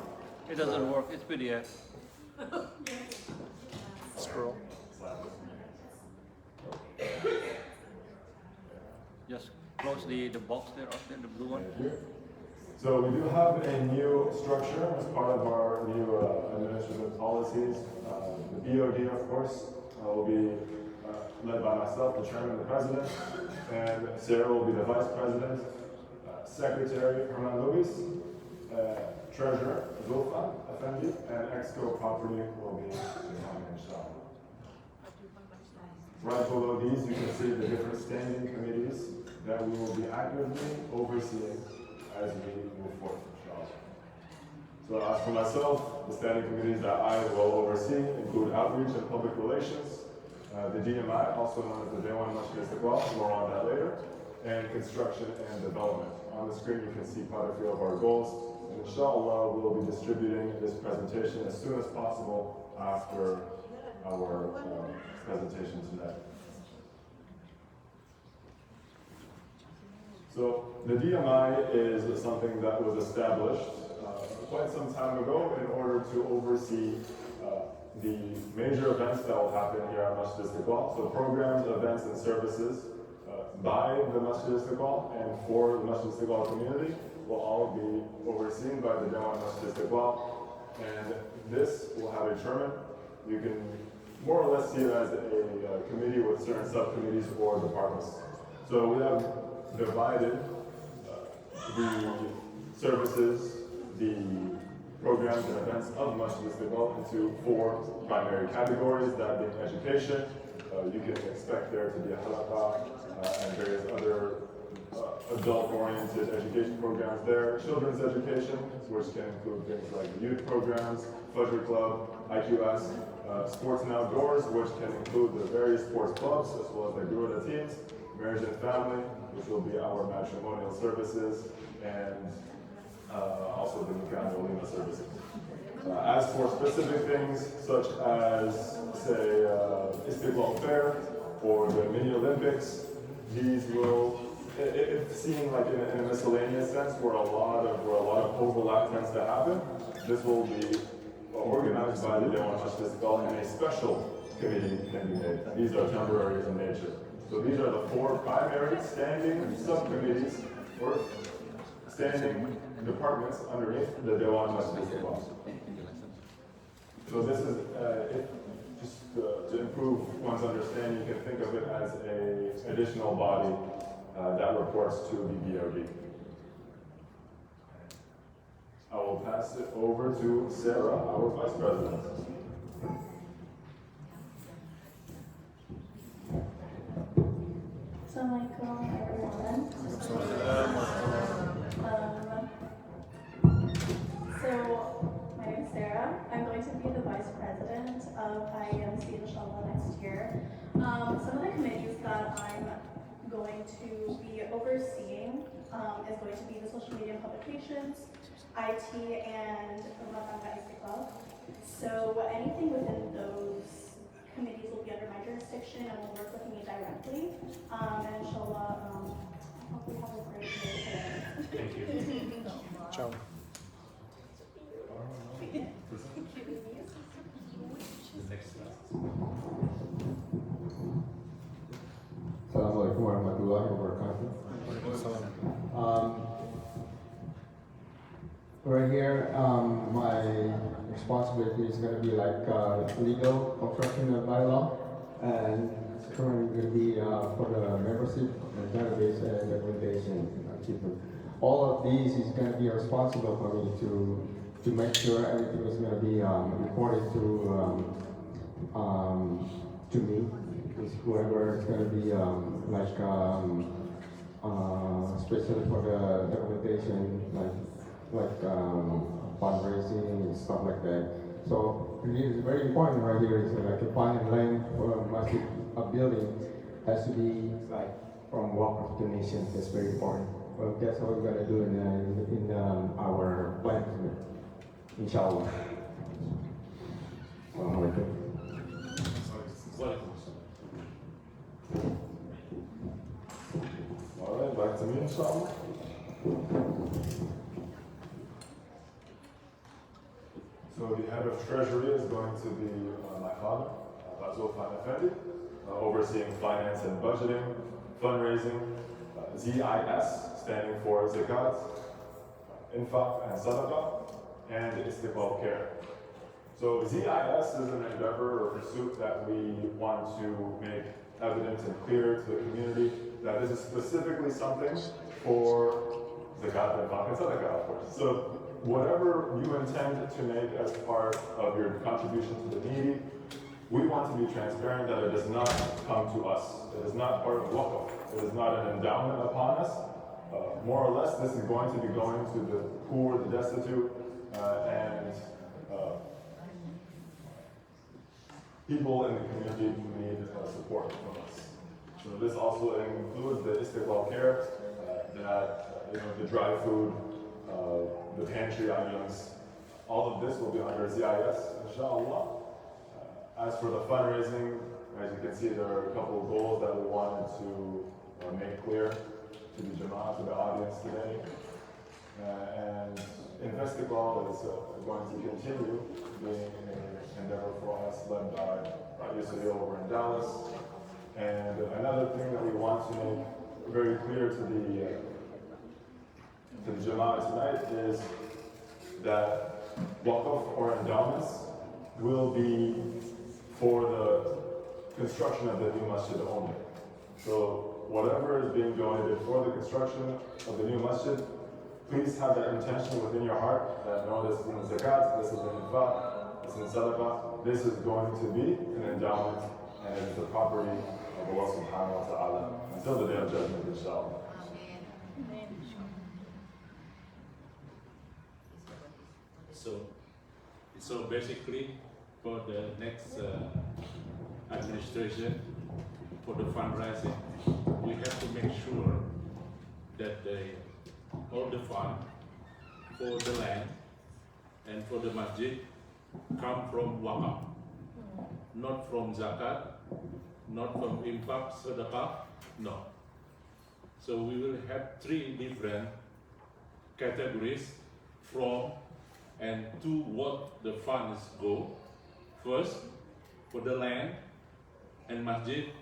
It doesn't work. It's PDF. Scroll. Just close the box there, up there, the blue one. Thank you. So we do have a new structure as part of our new administrative policies. The BOD, of course, will be led by myself, the chairman and the president, and Sarah will be the vice president, secretary Herman Luis, treasurer Zulfan Effendi, and Exco property will be inshallah. Right below these, you can see the different standing committees that we will be actively overseeing as we move forward, inshallah. So as for myself, the standing committees that I will oversee include outreach and public relations, the DMI, also known as the Dewan Masjid Istiqlal, more on that later, and construction and development. On the screen you can see quite a few of our goals, and inshallah we'll be distributing this presentation as soon as possible after our presentation today. So the DMI is something that was established quite some time ago in order to oversee the major events that will happen here at Masjid Istiqlal. So programs, events, and services by the Masjid Istiqlal and for the Masjid Istiqlal community will all be overseen by the Dewan Masjid Istiqlal. And this will have a chairman. You can more or less see it as a committee with certain subcommittees or departments. So we have divided the services, the programs and events of Masjid Istiqlal into 4 primary categories, that being education. You can expect there to be a halaqah and various other adult-oriented education programs there. Children's education, which can include things like youth programs, Fajr Club, IQS, sports and outdoors, which can include the various sports clubs, as well as the Garuda teams, marriage and family, which will be our matrimonial services, and also the Nikah and Walima services. As for specific things, such as, say, Istiqlal Fair or the Mini Olympics, these will, if seen like in a miscellaneous sense, where a lot of overlap tends to happen, this will be organized by the Dewan Masjid Istiqlal, and a special committee can be made. These are temporary in nature. So these are the 4 primary standing subcommittees or standing departments underneath the Dewan Masjid Istiqlal. So this is, just to improve one's understanding, you can think of it as an additional body that reports to the BOD. I will pass it over to Sarah, our Vice President. Assalamualaikum everyone. So my name is Sarah. I'm going to be the Vice President of IAMC inshallah next year. Some of the committees that I'm going to be overseeing is going to be the social media and publications, IT, and Rumah Tangga Istiqlal. So anything within those directly. And inshallah, I hope we have a great day today. Thank you. Ciao. Assalamualaikum warahmatullahi wabarakatuh. Right here, my responsibility is going to be like legal construction of bylaw, and it's currently going to be for the membership and database and documentation achievement. All of these is going to be responsible for me to make sure everything is going to be reported to me. Is whoever is going to be especially for the documentation, like fundraising and stuff like that. So it is very important right here is like a fund and land for a building has to be like from Waqf donation. That's very important. Well, that's what we're gonna do in our plan, inshallah. Assalamualaikum. All right, back to me, inshallah. So the head of treasury is going to be my father, Zulfan Effendi, overseeing finance and budgeting, fundraising, ZIS, standing for Zakat, Infaq and Sadaqah, and Istiqlal Care. So ZIS is an endeavor or pursuit that we want to make evident and clear to the community that this is specifically something for Zakat, Infaq, and Sadaqah, of course. So whatever you intend to make as part of your contribution to the needy, we want to be transparent that it does not come to us. It is not part of Waqf. It is not an endowment upon us. More or less, this is going to be going to the poor, the destitute, and people in the community who need support from us. So this also includes the Istiqlal Care, the dry food, the pantry items. All of this will be under ZIS, inshallah. As for the fundraising, as you can see, there are a couple of goals that we wanted to make clear to the Jama'ah, to the audience today. And Investiqlal is going to continue being an endeavor for us led by Yusuf over in Dallas. And another thing that we want to make very clear to the Jama'ah tonight is that Waqf or endowments will be for the construction of the new masjid only. So whatever is being donated for the construction of the new masjid, please have that intention within your heart that no, this is in zakat, this is in infaq, this is in sadaqah, this is going to be an endowment and it is the property of Allah subhanahu wa ta'ala until the day of judgment, inshallah. So basically, for the next administration, for the fundraising, we have to make sure that all the fund for the land and for the masjid come from Waqf, not from zakat, not from infaq, sadaqah, no. So we will have three different categories from and to what the funds go. First, for the land and masjid,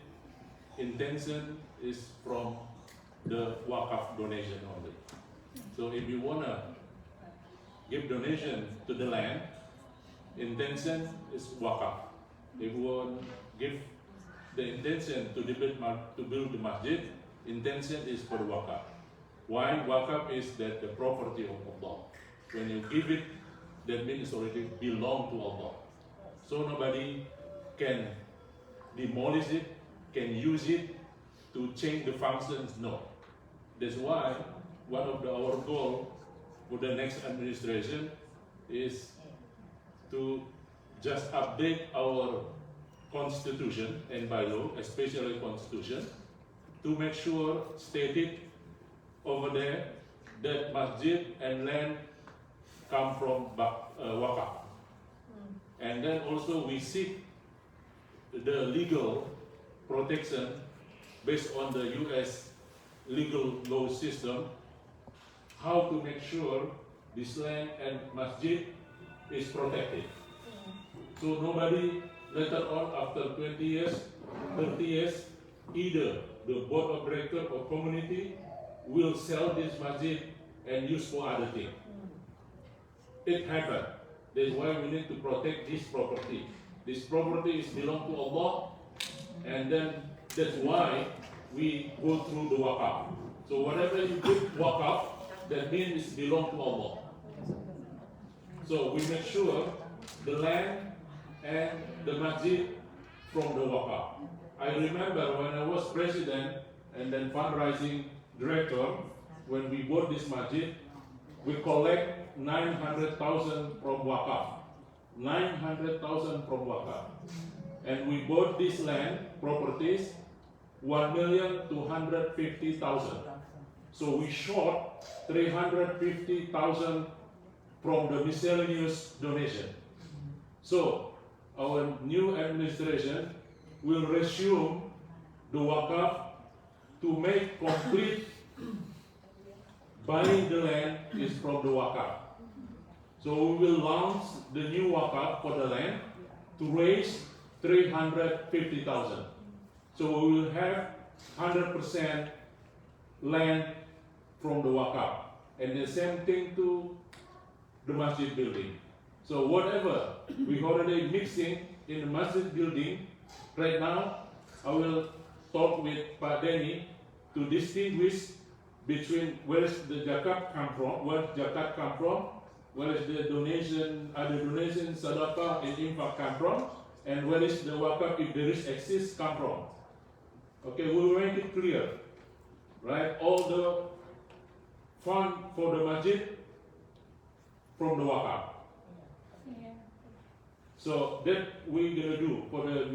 intention is from the Waqf donation only. So if you want to give donation to the land, intention is Waqf. If you want to give the intention to build the masjid, intention is for Waqf. Why? Waqf is that the property of Allah. When you give it, that means it already belong to Allah. So nobody can demolish it, can use it to change the functions, no. That's why one of our goals for the next administration is to just update our constitution and bylaw, especially constitution, to make sure stated over there that masjid and land come from Waqf. And then also we seek the legal protection based on the US legal law system, how to make sure this land and masjid is protected. So nobody later on after 20 years, 30 years, either the board of director or community will sell this masjid and use for other things. It happened. That's why we need to protect this property. This property is belong to Allah, and then that's why we go through the wakaf. So whatever you put wakaf, that means it belong to Allah. So we make sure the land and the masjid from the wakaf. I remember when I was president and then fundraising director, when we bought this masjid, we collect 900,000 from wakaf. 900,000 from wakaf. And we bought this land, properties, 1,250,000. So we short 350,000 from the miscellaneous donation. So our new administration will resume the wakaf to make complete buying the land is from the wakaf. So we will launch the new wakaf for the land to raise 350,000. So we will have 100% land from the wakaf. And the same thing to the masjid building. So whatever we already mixing in the masjid building, right now I will talk with Pak Denny to distinguish between where is the zakat come from, where zakat come from, where is the donation, other donation, sadaqah and infaq come from, and where is the wakaf, if there is exist, come from. Okay, we will make it clear, right? All the fund for the masjid from the wakaf. Yeah. So that we're gonna do for the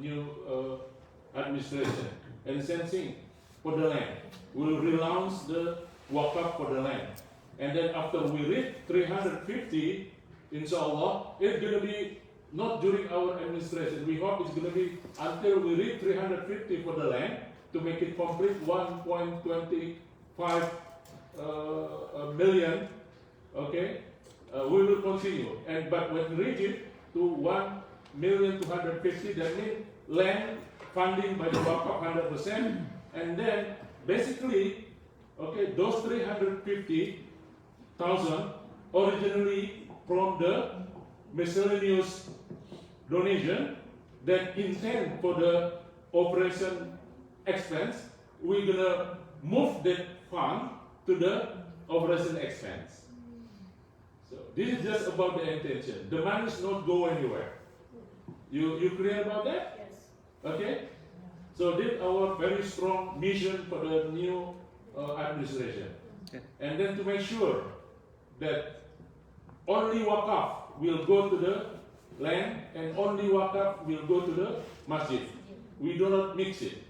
new administration. And same thing for the land. We'll relaunch the wakaf for the land. And then after we reach 350, inshallah, it's gonna be not during our administration. We hope it's gonna be until we reach 350 for the land to make it complete 1.25 million. Okay, we will continue. And but when we reach it to 1,250,000, that means land funding by the wakaf 100%, and then basically, okay, those 350,000 originally from the miscellaneous donation that intend for the operation expense, we're gonna move that fund to the operation expense. So this is just about the intention. The money is not go anywhere. You clear about that? Yes. Okay? So this is our very strong mission for the new administration. Okay. And then to make sure that only wakaf will go to the land and only wakaf will go to the masjid. We do not mix it.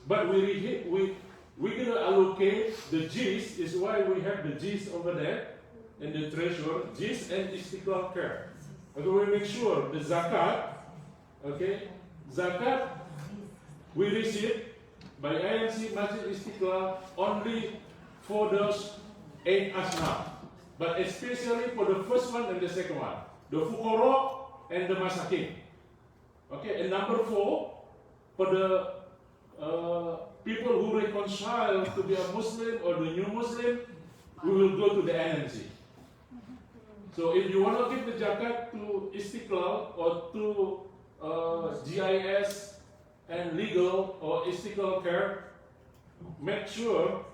But we're gonna allocate the G's, is why we have the G's over there in the treasurer, G's and Istiqlal Care. Okay, we make sure the zakat, okay, zakat we receive by IMC Masjid Istiqlal only for those 8 asnaf, but especially for the first one and the second one, the fuqara and the masakin. Okay, and number 4, for the people who reconcile to be a Muslim or the new Muslim, we will go to the NMC. So if you want to give the zakat to Istiqlal or to GIS and legal or Istiqlal Care, make sure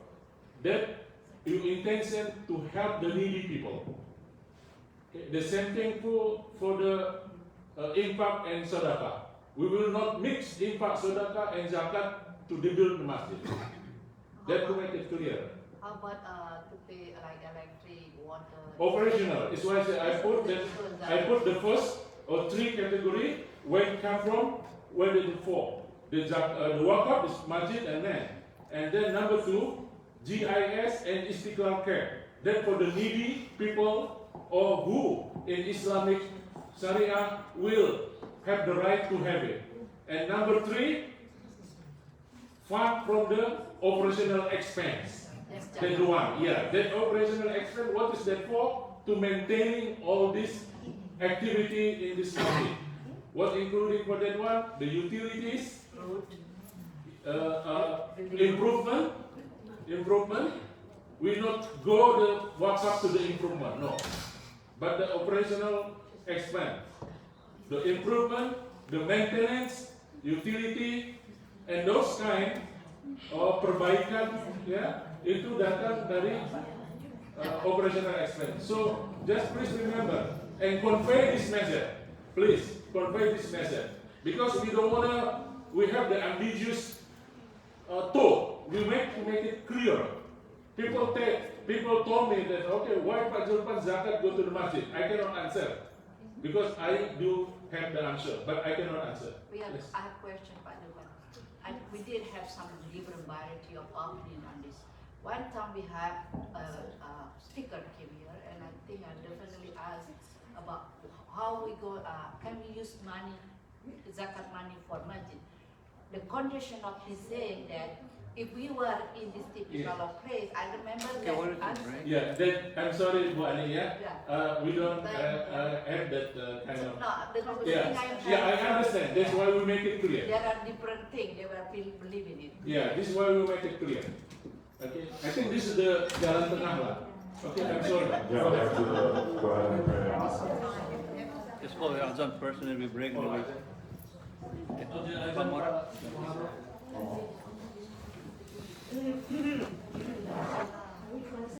that you intention to help the needy people. Okay. The same thing for the infaq and sadaqah. We will not mix infaq, sadaqah and zakat to rebuild the masjid. That to make it clear. How about to pay like electric, water? Operational. It's why I say I put the first or 3 category where it come from, where did it fall. The wakaf is masjid and land. And then number 2, GIS and Istiqlal Care. Then for the needy people or who in Islamic Sharia will have the right to have it. And number 3, fund from the operational expense. Yes, That one, yeah, that operational expense, what is that for? To maintaining all this activity in this masjid. What including for that one? The utilities, improvement. We not go walk up to the improvement, no. But the operational expense, the improvement, the maintenance, utility, and those kind of perbaikan, ya, itu datang dari operational expense. So just please remember and convey this message. Please convey this message because we don't wanna. We have the ambiguous thought. We make it clear. People told me that, okay, why Pak Zulpan zakat go to the masjid? I cannot answer because I do have the answer, but I cannot answer. I Yes. have a question, Pak Zulpan. We did have some different variety of opinion on this. One time we had a speaker came here, and I think I definitely asked about how we go. Can we use money, zakat money for masjid? The condition of his saying that if we were in this typical place, I remember that. Yeah, that, I'm sorry, Bu Ani, yeah. Yeah. We don't have that kind of. No, the Yeah, thing yeah, I understand. That's why we make it clear. There are different things. They were believe in it. Yeah, this is why we make it clear. Okay, I think this is the jalan tengah lah. Okay, I'm sorry. Yeah, we have to go ahead and pray. Just call the Azan first and then we break the way. Okay.